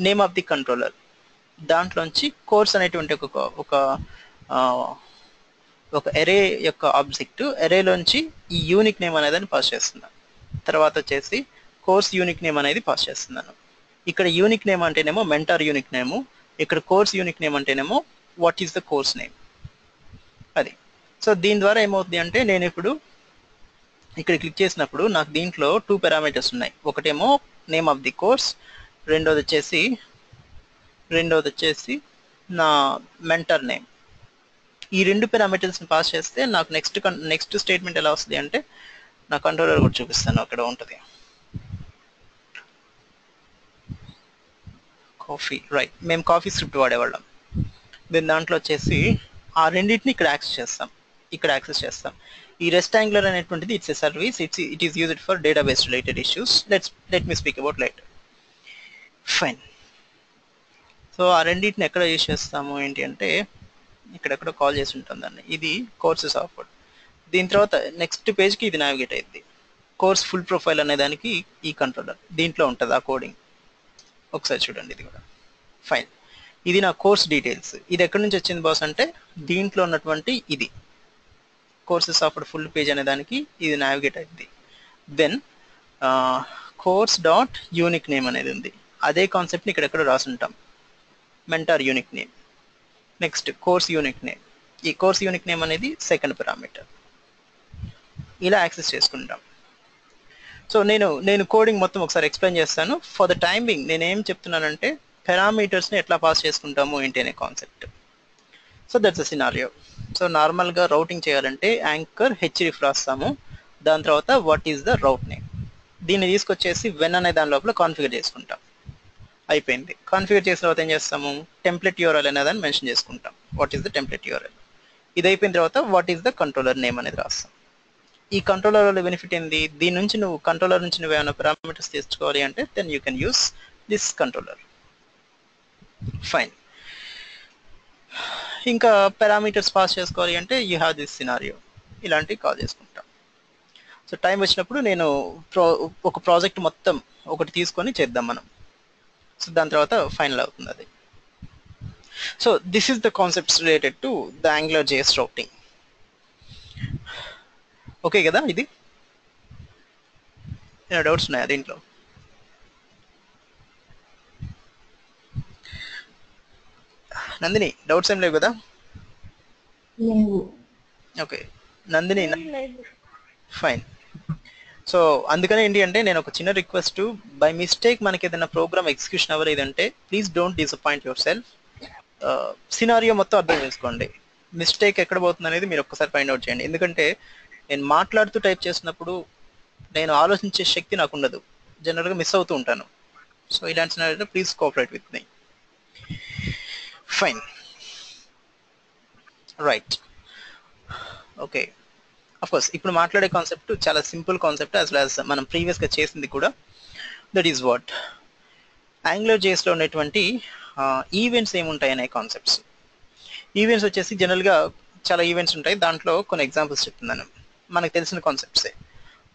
నేమ్ ఆఫ్ ది కంట్రోలర్. దాంట్లోంచి కోర్స్ అనేటువంటి ఒక ఎరే యొక్క ఆబ్జెక్ట్, ఎరేలోంచి ఈ యూనిక్ నేమ్ అనేదాన్ని పాస్ చేస్తున్నాను. తర్వాత వచ్చేసి కోర్స్ యూనిక్ నేమ్ అనేది పాస్ చేస్తున్నాను. ఇక్కడ యూనిక్ నేమ్ అంటేనేమో మెంటర్ యూనిక్ నేము, ఇక్కడ కోర్స్ యూనిక్ నేమ్ అంటేనేమో what is the course name, అది. సో దీని ద్వారా ఏమవుతుంది అంటే నేను ఇప్పుడు ఇక్కడ క్లిక్ చేసినప్పుడు నాకు దీంట్లో 2 పారామీటర్స్ ఉన్నాయి. ఒకటేమో నేమ్ ఆఫ్ ది కోర్స్, రెండోది వచ్చేసి నా మెంటర్ నేమ్. ఈ 2 పారామీటర్స్ని పాస్ చేస్తే నాకు నెక్స్ట్ స్టేట్మెంట్ ఎలా వస్తుంది అంటే నా కంట్రోలర్ కూడా చూపిస్తాను, అక్కడ ఉంటుంది. Coffee, right. మేము కాఫీ స్క్రిప్ట్ వాడేవాళ్ళం. దాంట్లో వచ్చేసి ఆ రెండింటిని ఇక్కడ యాక్సెస్ చేస్తాం. ఈ రెస్ట్ యాంగులర్ అనేటువంటిది it's a service, it is used for database related issues. Let me speak about light. Fine. So ఆ రెండింటిని ఎక్కడ యూజ్ చేస్తాము ఏంటి అంటే ఇక్కడెక్కడ కాల్ చేసి ఉంటుంది దాన్ని. ఇది కోర్సెస్ ఆఫర్డ్. దీని తర్వాత నెక్స్ట్ పేజ్కి ఇది నావిగేట్ అయ్యింది. కోర్స్ ఫుల్ ప్రొఫైల్ అనే దానికి ఈ కంట్రోలర్ దీంట్లో ఉంటుంది ఆ కోడింగ్. ఒకసారి చూడండి, ఇది కూడా ఫైన్. ఇది నా కోర్స్ డీటెయిల్స్. ఇది ఎక్కడి నుంచి వచ్చింది బాస్ అంటే దీంట్లో ఉన్నటువంటి ఇది కోర్సెస్ ఆఫర్డ్ ఫుల్ పేజ్ అనే దానికి ఇది నావిగేట్ అయింది. Then course dot unique name అనేది ఉంది. అదే కాన్సెప్ట్ని ఇక్కడెక్కడ రాసుంటాం, mentor unique name. Next course unique name. ఈ కోర్స్ యూనిక్ నేమ్ అనేది సెకండ్ పారామీటర్. ఇలా యాక్సెస్ చేసుకుంటాం. సో నేను కోడింగ్ మొత్తం ఒకసారి ఎక్స్ప్లెయిన్ చేస్తాను. ఫర్ ద టైమింగ్ నేను ఏం చెప్తున్నానంటే పారామీటర్స్ని ఎట్లా పాస్ చేసుకుంటాము ఏంటి అనే concept. So that's a scenario. So నార్మల్గా రౌటింగ్ చేయాలంటే యాంకర్ హెచ్రిఫ్ రాస్తాము, దాని తర్వాత what is the route name, దీన్ని తీసుకొచ్చేసి వెన్ అనే దాని లోపల కాన్ఫిగర్ చేసుకుంటాం. అయిపోయింది. కాన్ఫిగర్ చేసిన తర్వాత ఏం చేస్తాము, టెంప్లెట్ యూఆర్ఎల్ అనేదాన్ని మెన్షన్ చేసుకుంటాం. What is the template URL. ఇది అయిపోయిన తర్వాత what is the controller name అనేది రాస్తాం. ఈ కంట్రోలర్ వల్ల బెనిఫిట్ ఏంది, దీని నుంచి నువ్వు కంట్రోలర్ నుంచి నువ్వు ఏమైనా పారామీటర్స్ తెచ్చుకోవాలి అంటే then you can use this controller. Fine. ఇంకా పారామీటర్స్ పాస్ చేసుకోవాలి అంటే యూ హ్యావ్ దిస్ సినారియో, ఇలాంటివి కాల్ చేసుకుంటాం. సో టైం వచ్చినప్పుడు నేను ఒక ప్రాజెక్ట్ మొత్తం ఒకటి తీసుకొని చేద్దాం మనం. సో దాని తర్వాత ఫైనల్ అవుతుంది అది. So this is the concepts related to the AngularJS routing. Okay కదా? ఇది ఏమైనా డౌట్స్ ఉన్నాయా దీంట్లో? నందిని డౌట్స్ ఏం లేవు కదా? లేవు. Okay Nandini, fine. సో అందుకనే ఏంటి అంటే నేను ఒక చిన్న రిక్వెస్ట్, బై మిస్టేక్ మనకి ఏదైనా ప్రోగ్రామ్ ఎగ్జిక్యూషన్ అవ్వలేదంటే please don't disappoint yourself. Scenario మొత్తం అర్థం చేసుకోండి, మిస్టేక్ ఎక్కడ పోతుంది అనేది మీరు ఒక్కసారి ఫైండ్ అవుట్ చేయండి. ఎందుకంటే నేను మాట్లాడుతూ టైప్ చేసినప్పుడు నేను ఆలోచించే శక్తి నాకు ఉండదు, జనరల్గా మిస్ అవుతూ ఉంటాను. సో ఇలాంటి scenario please cooperate with me. Fine, right. Okay, of course ఇప్పుడు మాట్లాడే కాన్సెప్ట్ చాలా simple concept, as well as మనం ప్రీవియస్గా చేసింది కూడా. దట్ ఈస్ వాట్ AngularJSలో ఉన్నటువంటి ఈవెంట్స్ ఏముంటాయి అనే కాన్సెప్ట్స్. ఈవెంట్స్ వచ్చేసి జనరల్గా చాలా ఈవెంట్స్ ఉంటాయి, దాంట్లో కొన్ని ఎగ్జాంపుల్స్ చెప్తున్నాను. మనకు తెలిసిన కాన్సెప్ట్సే.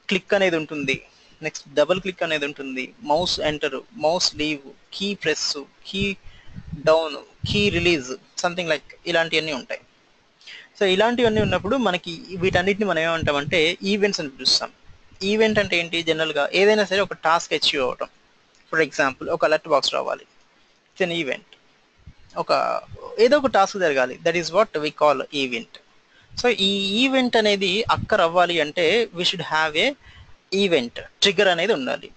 క్లిక్ అనేది ఉంటుంది, నెక్స్ట్ డబుల్ క్లిక్ అనేది ఉంటుంది, mouse enter, mouse leave, key press, key down, key release, something like ఇలాంటివన్నీ ఉంటాయి. సో ఇలాంటివన్నీ ఉన్నప్పుడు మనకి వీటన్నిటిని మనం ఏమంటామంటే ఈవెంట్స్ అని పిలుస్తాం. ఈవెంట్ అంటే ఏంటి, జనరల్గా ఏదైనా సరే ఒక టాస్క్ అచీవ్ అవ్వటం. ఫర్ ఎగ్జాంపుల్ ఒక అలర్ట్ బాక్స్ రావాలి, ఇట్స్ ఎన్ ఈవెంట్. ఏదో ఒక టాస్క్ జరగాలి, that is what we call event. So ఈ ఈవెంట్ అనేది అక్కర్ అవ్వాలి అంటే we should have a event trigger అనేది ఉండాలి.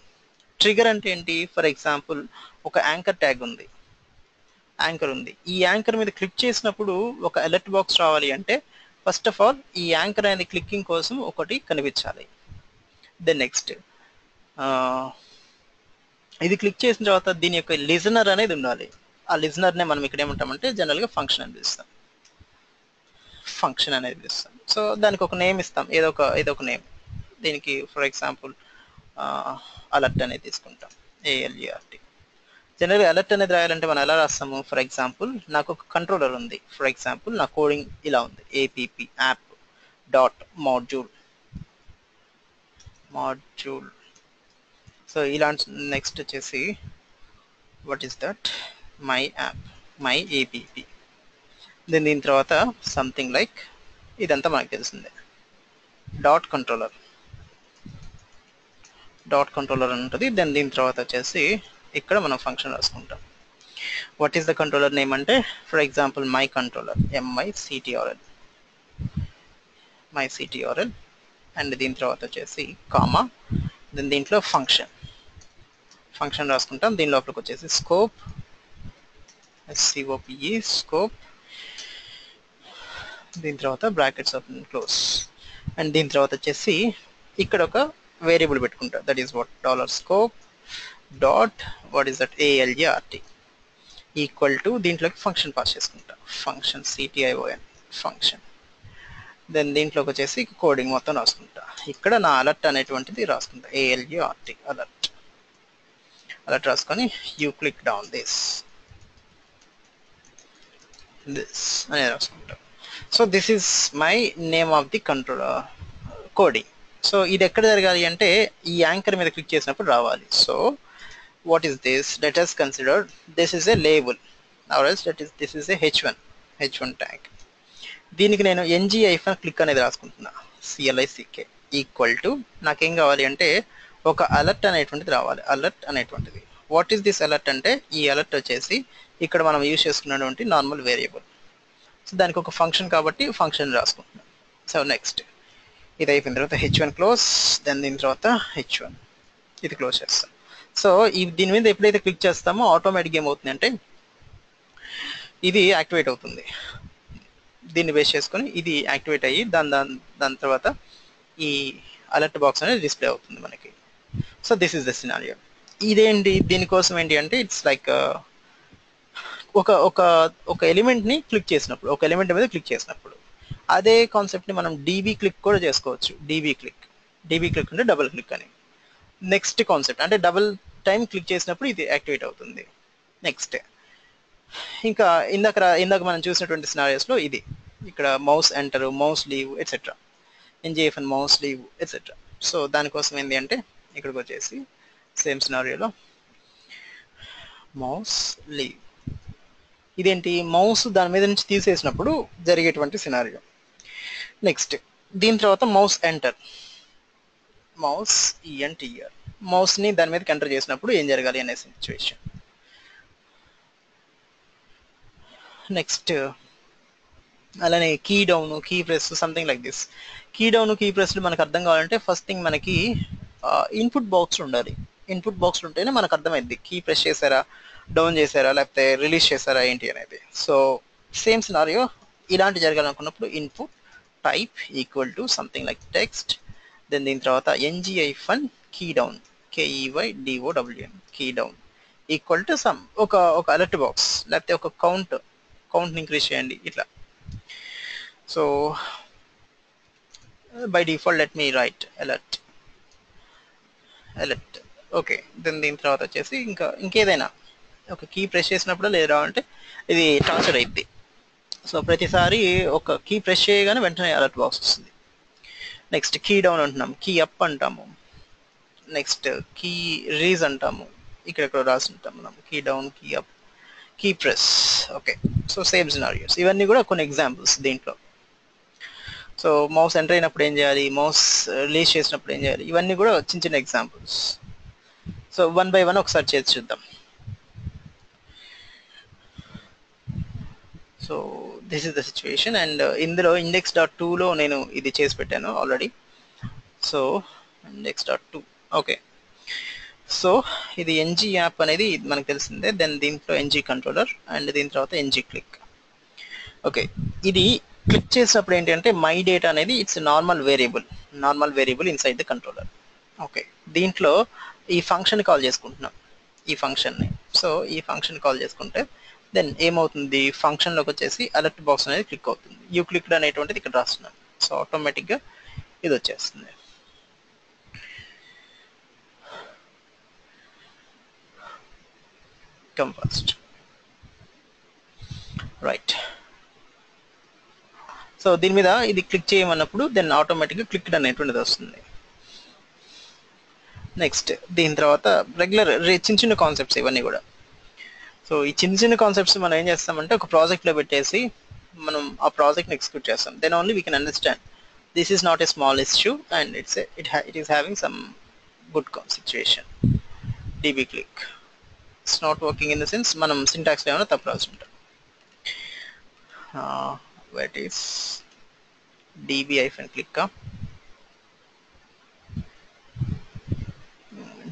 ట్రిగర్ అంటే ఏంటి, ఫర్ ఎగ్జాంపుల్ ఒక యాంకర్ ట్యాగ్ ఉంది, యాంకర్ ఉంది. ఈ యాంకర్ మీద క్లిక్ చేసినప్పుడు ఒక అలర్ట్ బాక్స్ రావాలి అంటే ఫస్ట్ ఆఫ్ ఆల్ ఈ యాంకర్ అనేది క్లిక్కింగ్ కోసం ఒకటి కనిపించాలి. దెన్ నెక్స్ట్ ఇది క్లిక్ చేసిన తర్వాత దీని యొక్క లిజనర్ అనేది ఉండాలి. ఆ లిజనర్నే మనం ఇక్కడ ఏమంటామంటే జనరల్గా ఫంక్షన్ అని పిలుస్తాం, ఫంక్షన్ అనేది పిలుస్తాం. సో దానికి ఒక నేమ్ ఇస్తాం, ఏదో ఒక నేమ్. దీనికి ఫర్ ఎగ్జాంపుల్ అలర్ట్ అనేది తీసుకుంటాం, ALERT. జనరల్గా అలర్ట్ అనేది రాయాలంటే మనం ఎలా రాస్తాము, ఫర్ ఎగ్జాంపుల్ నాకు ఒక కంట్రోలర్ ఉంది, ఫర్ ఎగ్జాంపుల్ నా కోడింగ్ ఇలా ఉంది, APP app dot module. So ఇలాంటి నెక్స్ట్ వచ్చేసి what is that, my app, my APP. దీని తర్వాత సంథింగ్ లైక్ ఇదంతా మనకు తెలిసిందే, డాట్ కంట్రోలర్ అని ఉంటుంది. దీని తర్వాత వచ్చేసి ఇక్కడ మనం ఫంక్షన్ రాసుకుంటాం. What is the controller name అంటే for example my controller, MyCTRL. And దీని తర్వాత వచ్చేసి కామా, దీంట్లో ఫంక్షన్ రాసుకుంటాం. దీని లోపలికి వచ్చేసి స్కోప్, SCOPE స్కోప్. దీని తర్వాత బ్రాకెట్స్ ఓపెన్ క్లోజ్. అండ్ దీని తర్వాత వచ్చేసి ఇక్కడ ఒక వేరియబుల్ పెట్టుకుంటా, that is what $scope dot what is that ALERT equal to, దీంట్లోకి ఫంక్షన్ పాస్ చేసుకుంటా, ఫంక్షన్ CTION ఫంక్షన్. దెన్ దీంట్లోకి వచ్చేసి కోడింగ్ మొత్తం రాసుకుంటా. ఇక్కడ నా అలర్ట్ అనేటువంటిది రాసుకుంటా, ALERT అలర్ట్ రాసుకొని యూ క్లిక్ డౌన్ దిస్ అనేది రాసుకుంటా. So this is my name of the controller coding. So ఇది ఎక్కడ జరగాలి అంటే ఈ యాంకర్ మీద క్లిక్ చేసినప్పుడు రావాలి. So what is this, let us consider this is a label, or else this is a h1 tag. దీనికి నేను ng-click అనేది రాసుకుంటున్నా, CLICK ఈక్వల్ టు, నాకేం కావాలి అంటే ఒక అలర్ట్ అనేటువంటిది రావాలి, అలర్ట్ అనేటువంటిది. వాట్ ఈస్ దిస్ అలర్ట్ అంటే ఈ అలర్ట్ వచ్చేసి ఇక్కడ మనం యూజ్ చేసుకున్నటువంటి నార్మల్ వేరియబుల్. సో దానికి ఒక ఫంక్షన్ కాబట్టి ఫంక్షన్ రాసుకుంటున్నాం. సో నెక్స్ట్ ఇది అయిపోయిన తర్వాత h1 క్లోజ్, దెన్ దీని తర్వాత h1. ఇది క్లోజ్ చేస్తాం. సో దీని మీద ఎప్పుడైతే క్లిక్ చేస్తామో ఆటోమేటిక్గా ఏమవుతుంది అంటే ఇది యాక్టివేట్ అవుతుంది. దీన్ని బేస్ చేసుకొని ఇది యాక్టివేట్ అయ్యి దాని తర్వాత ఈ అలర్ట్ బాక్స్ అనేది డిస్ప్లే అవుతుంది మనకి. So this is the scenario. ఇదేంటి దీనికోసం ఏంటి అంటే ఇట్స్ లైక్ ఒక ఒక ఒక ఎలిమెంట్ని క్లిక్ చేసినప్పుడు, ఒక ఎలిమెంట్ మీద క్లిక్ చేసినప్పుడు అదే కాన్సెప్ట్ని మనం డీబీ క్లిక్ కూడా చేసుకోవచ్చు. డీబీ క్లిక్ అంటే డబుల్ క్లిక్ అని. నెక్స్ట్ కాన్సెప్ట్ అంటే డబుల్ టైం క్లిక్ చేసినప్పుడు ఇది యాక్టివేట్ అవుతుంది. నెక్స్ట్ ఇంకా ఇందాక మనం చూసినటువంటి సినారియోస్లో ఇది ఇక్కడ mouse enter, mouse leave etcetera, NGF and mouse leave etcetera. So దానికోసం ఏంటి అంటే ఇక్కడికి వచ్చేసి సేమ్ సినారియోలో మౌస్ లీవ్, ఇదేంటి మౌస్ దాని మీద నుంచి తీసేసినప్పుడు జరిగేటువంటి సినారియో. నెక్స్ట్ దీని తర్వాత మౌస్ ఎంటర్, మౌస్ ఈఎన్టీఆర్, మౌస్ని దాని మీదకి ఎంటర్ చేసినప్పుడు ఏం జరగాలి అనే సిచ్యువేషన్. నెక్స్ట్ అలానే key down, key press, something like this. Key down, key ప్రెస్లు మనకు అర్థం కావాలంటే ఫస్ట్ థింగ్ మనకి ఇన్పుట్ బాక్స్ ఉండాలి. ఇన్పుట్ బాక్స్ ఉంటేనే మనకు అర్థమైంది కీ ప్రెస్ చేశారా, డౌన్ చేశారా, లేకపోతే రిలీజ్ చేశారా ఏంటి అనేది. సో సేమ్ సినారియో ఇలాంటి జరగాలనుకున్నప్పుడు input type equal to something like text, then దీని తర్వాత NG-, key down, KEYDOWN, key down equal to some ఒక అలర్ట్ బాక్స్, లేకపోతే ఒక కౌంట్ని ఇంక్రీజ్ చేయండి ఇట్లా. So by default let me write alert. Okay, then దీని తర్వాత వచ్చేసి ఇంకేదైనా ఒక కీ ప్రెస్ చేసినప్పుడు లేదా అంటే ఇది టార్చర్ అయింది. సో ప్రతిసారి ఒక కీ ప్రెస్ చేయగానే వెంటనే అలర్ట్ బాక్స్ వస్తుంది. నెక్స్ట్ కీ డౌన్ అంటున్నాం, కీ అప్ అంటాము, నెక్స్ట్ కీ రీజ్ అంటాము, ఇక్కడ రాసి ఉంటాం మనం key down, key up, key press. Okay, so same scenarios. ఇవన్నీ కూడా కొన్ని ఎగ్జాంపుల్స్ దీంట్లో. సో మౌస్ ఎంటర్ అయినప్పుడు ఏం చేయాలి, మౌస్ రిలీజ్ చేసినప్పుడు ఏం చేయాలి, ఇవన్నీ కూడా చిన్న చిన్న examples. So one by one ఒకసారి చేసి చూద్దాం. So this is the situation. And ఇందులో index.2లో నేను ఇది చేసి పెట్టాను already. So index.2 okay. So ఇది NG యాప్ అనేది మనకు తెలిసిందే. దెన్ దీంట్లో NG కంట్రోలర్ అండ్ దీని తర్వాత NG క్లిక్. ఓకే, ఇది క్లిక్ చేసినప్పుడు ఏంటి అంటే మై డేటా అనేది it's normal variable inside the controller. Okay, దీంట్లో ఈ ఫంక్షన్ కాల్ చేసుకుంటున్నాం, ఈ ఫంక్షన్ని. సో ఈ ఫంక్షన్ కాల్ చేసుకుంటే దెన్ ఏమవుతుంది, ఫంక్షన్లోకి వచ్చేసి అలర్ట్ బాక్స్ అనేది క్లిక్ అవుతుంది. యూ క్లిక్డ్ అనేటువంటిది ఇక్కడ రాస్తున్నాం. సో ఆటోమేటిక్గా ఇది వచ్చేస్తుంది. Come first right. సో దీని మీద ఇది క్లిక్ చేయమన్నప్పుడు దెన్ ఆటోమేటిక్గా క్లిక్డ్ అనేటువంటిది వస్తుంది. నెక్స్ట్ దీని తర్వాత రెగ్యులర్ చిన్న చిన్న కాన్సెప్ట్స్ ఇవన్నీ కూడా. సో ఈ చిన్న చిన్న కాన్సెప్ట్స్ మనం ఏం చేస్తామంటే ఒక ప్రాజెక్ట్లో పెట్టేసి మనం ఆ ప్రాజెక్ట్ని ఎగ్జిక్యూట్ చేస్తాం. Then only we can understand this is not a small issue and it is having some good situation. DB click it's not working in the sense మనం సింటాక్స్లో ఏమైనా తప్పు రాసి ఉంటాం. what is DB-click,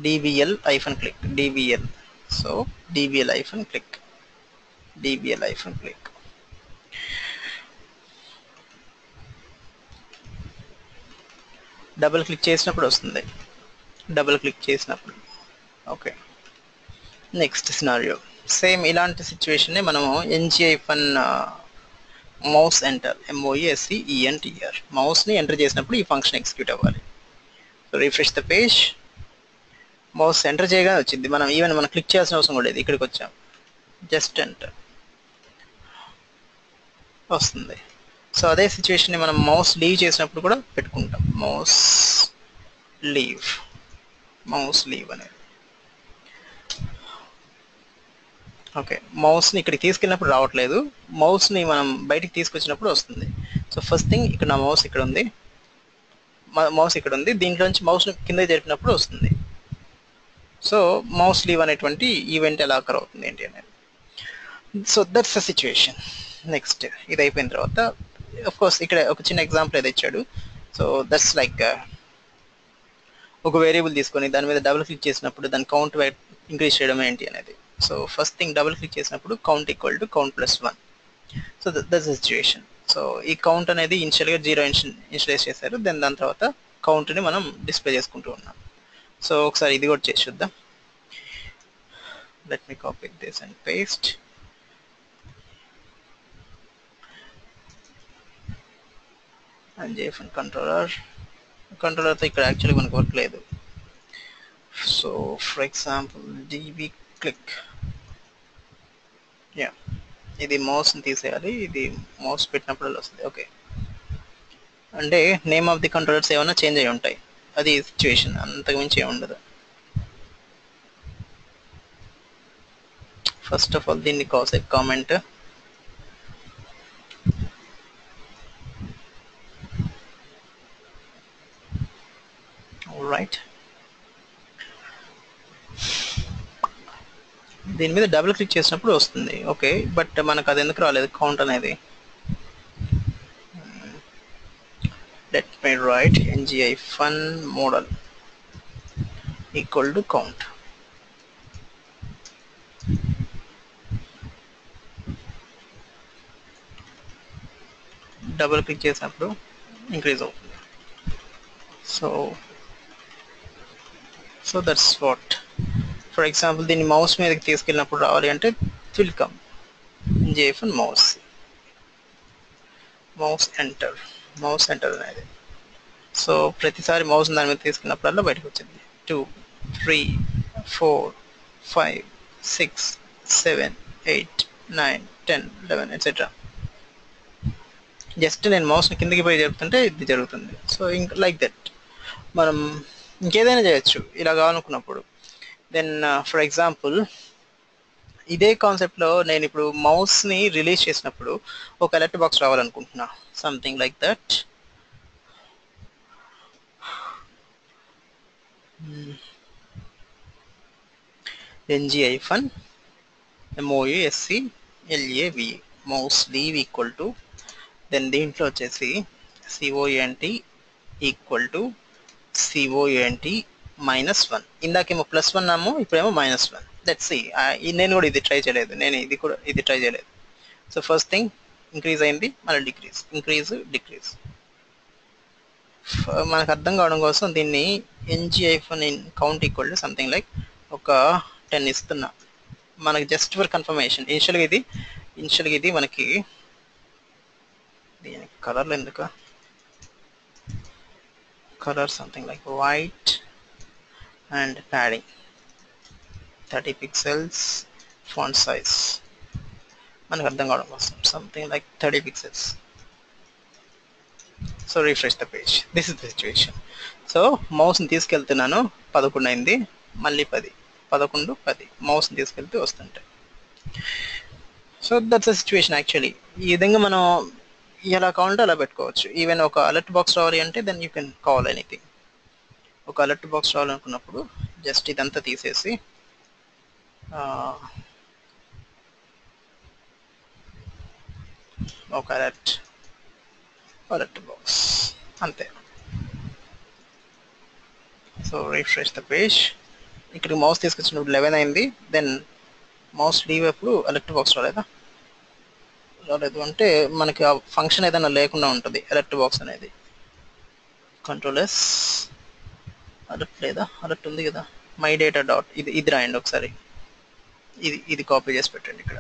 DBL-click, DBL. So DBL-click, DBL-click. Double click చేసినప్పుడు వస్తుంది, double click చేసినప్పుడు. Okay, next scenario same ఇలాంటి సిచ్యువేషన్ని మనము NG-, మౌస్ ఎంటర్, MOUSEENTR, మౌస్ని ఎంటర్ చేసినప్పుడు ఈ ఫంక్షన్ ఎగ్జిక్యూట్ అవ్వాలి. So refresh the page, mouse enter చేయగానే వచ్చింది. మనం క్లిక్ చేయాల్సిన అవసరం కూడా లేదు, ఇక్కడికి వచ్చాం, జస్ట్ ఎంటర్ వస్తుంది. సో అదే సిచ్యువేషన్ని మనం మౌస్ లీవ్ చేసినప్పుడు కూడా పెట్టుకుంటాం, మౌస్ లీవ్ అనేది. ఓకే, మౌస్ని ఇక్కడికి తీసుకెళ్ళినప్పుడు రావట్లేదు, మౌస్ని మనం బయటికి తీసుకొచ్చినప్పుడు వస్తుంది. సో ఫస్ట్ థింగ్ ఇక్కడ నా మౌస్ ఇక్కడ ఉంది, దీంట్లో నుంచి మౌస్ని కింద జరిపినప్పుడు వస్తుంది. సో మౌస్ లీవ్ అనేటువంటి ఈవెంట్ ఎలా అకర్ అవుతుంది ఏంటి అనేది. So that's the situation. Next ఇది అయిపోయిన తర్వాత ఆఫ్ కోర్స్ ఇక్కడ ఒక చిన్న ఎగ్జాంపుల్ ఏదో ఇచ్చాడు. సో దట్స్ లైక్ ఒక వేరియబుల్ తీసుకొని దాని మీద డబుల్ క్లిక్ చేసినప్పుడు దాని కౌంట్ ఇంక్రీజ్ చేయడం ఏంటి అనేది. So first thing double click చేసినప్పుడు count equal to count plus 1. So that's situation. So ఈ కౌంట్ అనేది ఇనిషియల్గా 0 ఇనిషియలైజ్ చేశారు, దెన్ దాని తర్వాత కౌంట్ని మనం డిస్ప్లే చేసుకుంటూ ఉన్నాం. సో ఒకసారి ఇది కూడా చేసి చూద్దాం. Let me copy this and paste. And JFN కంట్రోలర్తో ఇక్కడ యాక్చువల్లీ మనకు వర్క్ లేదు. So for example db click, yeah ఇది మౌస్ని తీసేయాలి, ఇది మౌస్ పెట్టినప్పుడు వస్తుంది. ఓకే, అంటే నేమ్ ఆఫ్ ది కంట్రోలర్స్ ఏమైనా చేంజ్ అయి ఉంటాయి, అది సిచ్యువేషన్, అంతకుమించి ఏమి ఉండదు. ఫస్ట్ ఆఫ్ ఆల్ దీన్ని కాసేపు కామెంట్. రైట్, దీని మీద డబుల్ క్లిక్ చేసినప్పుడు వస్తుంది. ఓకే, బట్ మనకు అది ఎందుకు రాలేదు కౌంట్ అనేది? Let me right ng-fun model equal to count. Double click చేసినప్పుడు ఇంక్రీజ్ అవుతుంది. So that's what. For example దీన్ని మౌస్ మీదకి తీసుకెళ్ళినప్పుడు రావాలి అంటే will come JFN mouse enter అనేది. సో ప్రతిసారి మౌస్ దాని మీద తీసుకున్నప్పుడల్లా బయటకు వచ్చింది 2, 3, 4, 5, 6, 7, 8, 9, 10, 11 ఎట్సెట్రా. జస్ట్ నేను మౌస్ని కిందకి పోయి జరుపుతుంటే ఇది జరుగుతుంది. సో ఇంకా లైక్ దట్ మనం ఇంకేదైనా చేయొచ్చు ఇలా కావాలనుకున్నప్పుడు. దెన్ ఫర్ ఎగ్జాంపుల్ ఇదే కాన్సెప్ట్లో నేను ఇప్పుడు మౌస్ని రిలీజ్ చేసినప్పుడు ఒక అలర్ట్ బాక్స్ రావాలనుకుంటున్నా, something like that. ng-fun mouselav mouse leave equal to, then దీంట్లో వచ్చేసి CONT ఈక్వల్ టు CONT -1. ఇందాకేమో +1 అన్నాము, ఇప్పుడేమో -1. Let's see. నేను కూడా ఇది ట్రై చేయలేదు, ఇది ట్రై చేయలేదు. సో ఫస్ట్ థింగ్ ఇంక్రీజ్ అయింది, మళ్ళీ డిక్రీజ్. మనకు అర్థం కావడం కోసం దీన్ని ng-fun count equal to something like ఒక 10 ఇస్తున్నా, మనకి జస్ట్ ఫర్ కన్ఫర్మేషన్. ఇనిషియల్గా ఇది మనకి దీనికి కలర్లు ఎందుకు, colour something like white and padding 30 pixels, font size మనకు అర్థం కావడం కోసం something like 30 pixels. So refresh the page. This is the situation. So మౌస్ని తీసుకెళ్తున్నాను, 11 అయింది, మళ్ళీ 10, 11, 10, మౌస్ని తీసుకెళ్తే వస్తుంటాయి. So that's the situation actually. ఈ విధంగా మనం ఎలా కావాలంటే అలా పెట్టుకోవచ్చు. ఈవెన్ ఒక అలర్ట్ బాక్స్ రావాలి అంటే then you can call anything. ఒక అలర్ట్ బాక్స్ రావాలనుకున్నప్పుడు జస్ట్ ఇదంతా తీసేసి ఒక అలర్ట్ బాక్స్ అంతే. So refresh the page. ఇక్కడికి మౌస్ తీసుకొచ్చినప్పుడు 11 అయింది, దెన్ మౌస్ లీవ్ అప్పుడు అలర్ట్ బాక్స్ రాలేదు అంటే మనకి ఆ ఫంక్షన్ ఏదైనా లేకుండా ఉంటుంది అలర్ట్ బాక్స్ అనేది. కంట్రోల్-S, అలర్ట్ లేదా, అలర్ట్ ఉంది కదా, మై డేటా డాట్ ఇది రాయండి ఒకసారి, ఇది కాపీ చేసి పెట్టండి. ఇక్కడ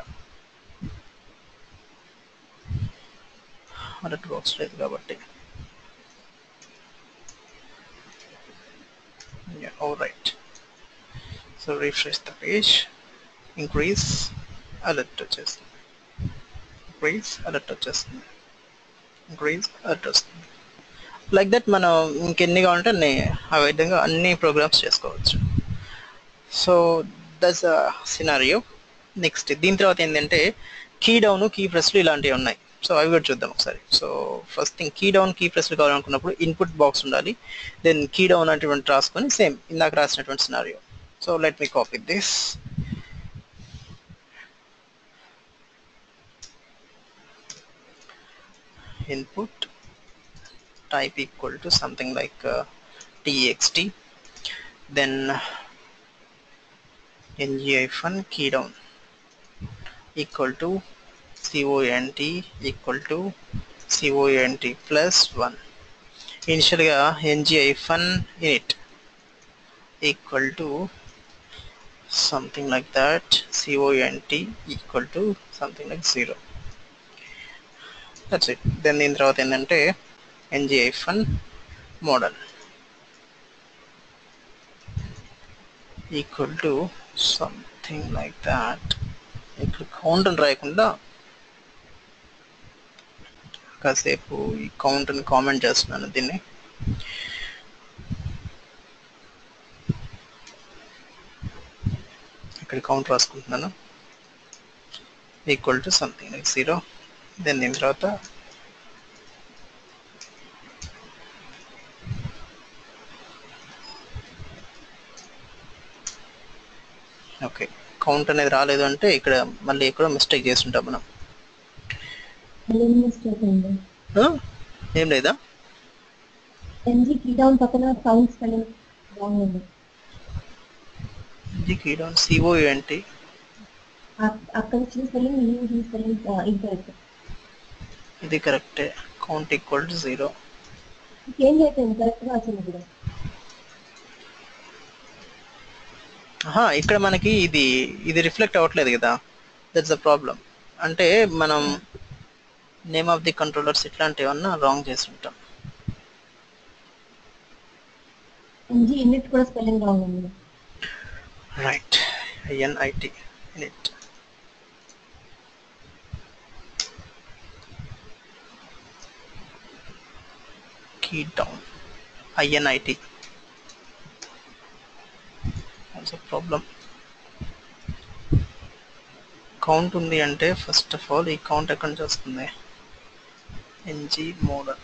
అలర్ట్ బాక్స్ లేదు కాబట్టి right. So refresh the page, increase alert వచ్చేస్తుంది, లైక్ దట్. మనం ఇంకెన్ని కావాలంటే అన్ని ఆ విధంగా అన్ని ప్రోగ్రామ్స్ చేసుకోవచ్చు. So that's a scenario. Next దీని తర్వాత ఏంటంటే కీ డౌన్, కీ ప్రెస్లు ఇలాంటివి ఉన్నాయి. సో అవి కూడా చూద్దాం ఒకసారి. So first thing key down, key ప్రెస్లు కావాలనుకున్నప్పుడు ఇన్పుట్ బాక్స్ ఉండాలి, దెన్ కీ డౌన్ అటువంటి రాసుకొని సేమ్ ఇందాక రాసినటువంటి scenario. So let me copy this. input type equal to something like txt, then ng-key down equal to cont equal to cont plus 1. ఇనిషియల్గా ng-init equal to something like that, cont equal to something like 0. That's it. Then దీని తర్వాత ఏంటంటే ng-model equal to something like that. ఇక్కడ count అని రాయకుండా కాసేపు ఈ count అని కామెంట్ చేస్తున్నాను దీన్ని. ఇక్కడ కౌంట్ రాసుకుంటున్నాను equal to something like 0. Then దీని తర్వాత ఓకే కౌంట్ అనేది రాలేదు అంటే ఇక్కడ మళ్ళీ ఎక్కడో మిస్టేక్ చేస్తుంటాం మనం. ఏం లేదా key down పక్కన కౌంట్ స్పెల్లింగ్ రాంగ్ ఉంది. key down cont అక్కడ వచ్చిన స్పెల్లింగ్ ఈ స్పెల్లింగ్ ఇంకరెక్ట్. ఇది కరెక్టే. Count equal to 0. చేంజ్ అయిపోయింది కరెక్ట్ గా వచ్చింది కూడా. ఇక్కడ మనకి ఇది రిఫ్లెక్ట్ అవ్వట్లేదు కదా, దట్స్ ద ప్రాబ్లం. అంటే మనం నేమ్ ఆఫ్ ది కంట్రోలర్స్ ఇట్లాంటివన్నా రాంగ్ చేసి ఉంటాం. init కూడా స్పెల్లింగ్ రాంగ్ ఉంది. Right, init init. key down init. that's a problem. Count ఉంది అంటే ఫస్ట్ ఆఫ్ ఆల్ ఈ కౌంట్ ఎక్కడి నుంచి వస్తుంది? ng-model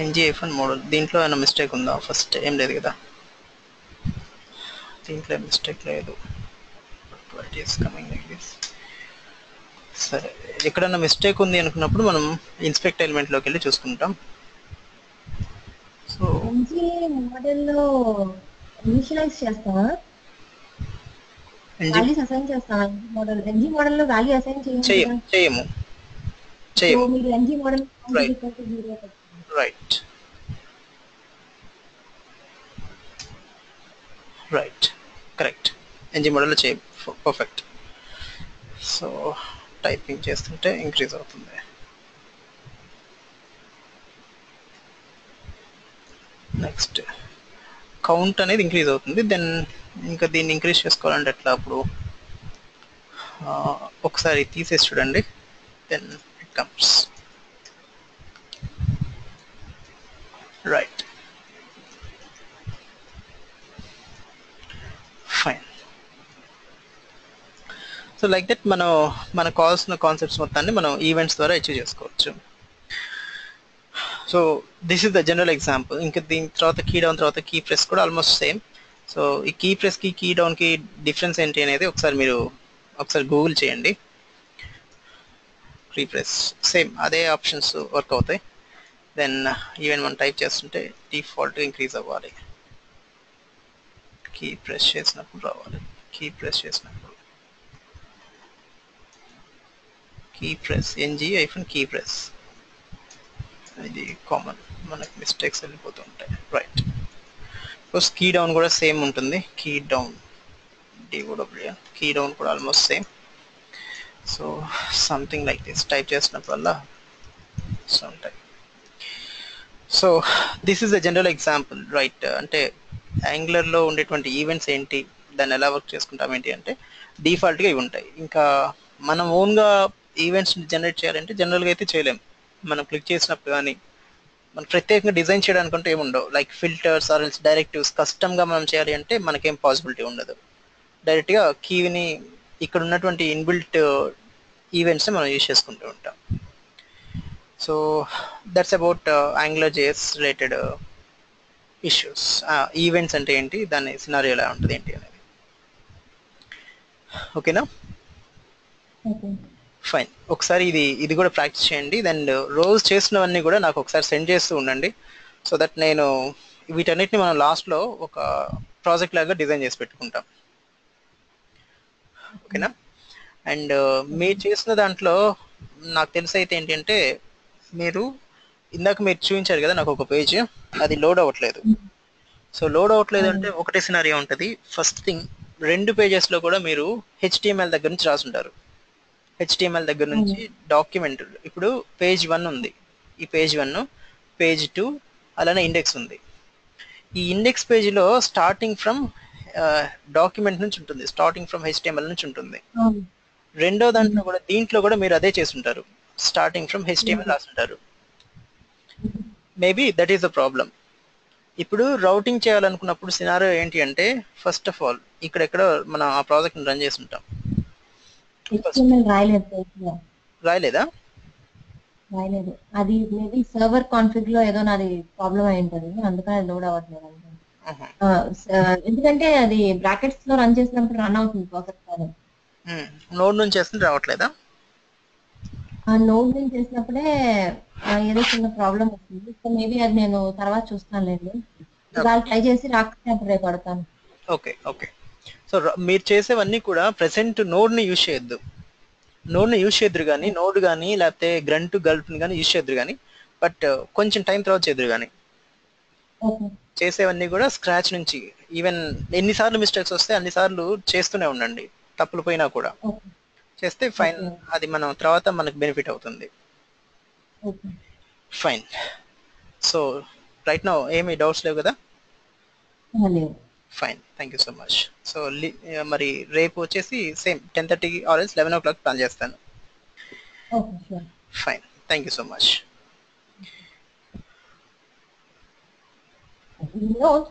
ng-model దీంట్లో ఏమైనా మిస్టేక్ ఉందా? ఫస్ట్ ఏం లేదు కదా, దీంట్లో మిస్టేక్ లేదు. What is coming like this? సరే, ఎక్కడన్నా మిస్టేక్ ఉంది అనుకున్నప్పుడు మనం ఇన్స్పెక్ట్ ఎలిమెంట్లోకి వెళ్ళి చూసుకుంటాం. సో మోడల్లో ఇనిషియలైజ్ చేస్తావా? వాల్యూస్ అసైన్ చేస్తావా? మోడల్ ng మోడల్లో వాల్యూ అసైన్ చేయము. మీరు ng model right correct. ng మోడల్లో చేయం. పర్ఫెక్ట్. సో టైపింగ్ చేస్తుంటే ఇంక్రీజ్ అవుతుంది. నెక్స్ట్ కౌంట్ అనేది ఇంక్రీజ్ అవుతుంది. దెన్ ఇంకా దీన్ని ఇంక్రీజ్ చేసుకోవాలంటే ఎట్లా? అప్పుడు ఒకసారి తీసేసి చూడండి. Then it comes right. Fine. So like that మనకు కావాల్సిన కాన్సెప్ట్స్ మొత్తాన్ని మనం ఈవెంట్స్ ద్వారా అచీవ్ చేసుకోవచ్చు. So this is the general example. ఇంకా దీని తర్వాత కీ డౌన్ తర్వాత కీ ప్రెస్ కూడా ఆల్మోస్ట్ సేమ్. సో ఈ కీ ప్రెస్కి కీ డౌన్కి డిఫరెన్స్ ఏంటి అనేది ఒకసారి గూగుల్ చేయండి. కీ ప్రెస్ సేమ్ అదే ఆప్షన్స్ వర్క్ అవుతాయి. దెన్ ఈవెన్ మనం టైప్ చేస్తుంటే డిఫాల్ట్గా ఇంక్రీజ్ అవ్వాలి. కీ ప్రెస్ చేసినప్పుడు రావాలి. కీ ప్రెస్ చేసినప్పుడు కీ ప్రెస్ ng-key press. ఇది కామన్, మనకి మిస్టేక్స్ వెళ్ళిపోతూ ఉంటాయి. రైట్. ప్లస్ కీ డౌన్ కూడా సేమ్ ఉంటుంది. Key down DOWN key down కూడా almost same. So something like this type చేసినప్పుడల్లా ఉంటాయి. So this is the general example. Right. అంటే యాంగులర్లో ఉండేటువంటి ఈవెంట్స్ ఏంటి, దాన్ని ఎలా వర్క్ చేసుకుంటాం ఏంటి అంటే డిఫాల్ట్గా ఇవి ఉంటాయి. ఇంకా మనం ఓన్గా ఈవెంట్స్ జనరేట్ చేయాలంటే జనరల్గా అయితే చేయలేం. మనం క్లిక్ చేసినప్పుడు కానీ మనం ప్రత్యేకంగా డిజైన్ చేయడానికి అంటే ఏముండవు. Like filters or else directives కస్టమ్గా మనం చేయాలి అంటే మనకేం పాసిబిలిటీ ఉండదు. డైరెక్ట్గా కీని ఇక్కడ ఉన్నటువంటి ఇన్బిల్ట్ ఈవెంట్స్ని మనం యూజ్ చేసుకుంటూ ఉంటాం. So that's about AngularJS related issues. Events అంటే ఏంటి, దాని సినారియో ఎలా ఉంటుంది ఏంటి అనేది. ఓకేనా? ఫైన్. ఒకసారి ఇది కూడా ప్రాక్టీస్ చేయండి. దెన్ రోజు చేసినవన్నీ కూడా నాకు ఒకసారి సెండ్ చేస్తూ ఉండండి. సో దట్ నేను వీటన్నిటిని మనం లాస్ట్లో ఒక ప్రాజెక్ట్ లాగా డిజైన్ చేసి పెట్టుకుంటాం. ఓకేనా? అండ్ మీరు చేసిన దాంట్లో నాకు తెలిసి అయితే ఏంటంటే మీరు ఇందాక మీరు చూపించారు కదా నాకు ఒక పేజ్, అది లోడ్ అవ్వట్లేదు. సో లోడ్ అవ్వట్లేదు అంటే ఒకటే సినారియో ఉంటుంది. ఫస్ట్ థింగ్ 2 పేజెస్లో కూడా మీరు HTML దగ్గర నుంచి రాసుంటారు. HTML దగ్గర నుంచి డాక్యుమెంట్, ఇప్పుడు పేజ్ 1 ఉంది, ఈ పేజ్ 1, పేజ్ 2, అలానే ఇండెక్స్ ఉంది. ఈ ఇండెక్స్ పేజ్లో స్టార్టింగ్ ఫ్రమ్ డాక్యుమెంట్ నుంచి ఉంటుంది, స్టార్టింగ్ ఫ్రమ్ HTML నుంచి ఉంటుంది. రెండో దాంట్లో కూడా దీంట్లో కూడా మీరు అదే చేస్తుంటారు, స్టార్టింగ్ ఫ్రమ్ HTML రాస్తుంటారు. Maybe that is the problem. ఇప్పుడు రౌటింగ్ చేయాలనుకున్నప్పుడు సినారియో ఏంటి అంటే ఫస్ట్ ఆఫ్ ఆల్ ఇక్కడెక్కడ మనం ఆ ప్రాజెక్ట్ని రన్ చేస్తుంటాం. రాయలేదా? రాయలేదు. అది మేబీ సర్వర్ కాన్ఫిగ్ లో ఏదో నాది ప్రాబ్లం అయి ఉంటుంది, అందుకని అది లోడ్ అవ్వట్లేదు. ఎందుకంటే అది బ్రాకెట్స్ లో రన్ చేసినప్పుడు రన్ అవుతుంది ప్రాసెస్ అని. నోడ్ నుంచి చేస్తుంటే రావట్లేదా? ఆ నోడ్ నుంచి చేసినప్పుడే ఏదో చిన్న ప్రాబ్లం వస్తుంది. సో మేబీ అది నేను తర్వాత చూస్తాను లేదు, ఇవాళ ట్రై చేసి రాకపోతే అప్పుడు రేపు పడతాను. Okay okay. సో మీరు చేసేవన్నీ కూడా ప్రెసెంట్ నోడ్ని యూజ్ చేయొద్దు, నోడ్ని యూజ్ చేద్దరు కానీ, నోడ్ కానీ లేకపోతే గ్రంట్ గల్ప్ని కానీ యూజ్ చేద్దరు కానీ, బట్ కొంచెం టైం తర్వాత చేద్దరు కానీ. చేసేవన్నీ కూడా స్క్రాచ్ నుంచి, ఈవెన్ ఎన్నిసార్లు మిస్టేక్స్ వస్తే అన్నిసార్లు చేస్తూనే ఉండండి, తప్పులు పోయినా కూడా చేస్తే ఫైన్, అది మనం తర్వాత మనకు బెనిఫిట్ అవుతుంది. ఫైన్. సో రైట్ నౌ ఏమి డౌట్స్ లేవు కదా? Fine, thank you so much. So మరి రేపు వచ్చేసి సేమ్ 10:30 ఆర్ 11 o'clock ప్లాన్ చేస్తాను. Fine, thank you so much.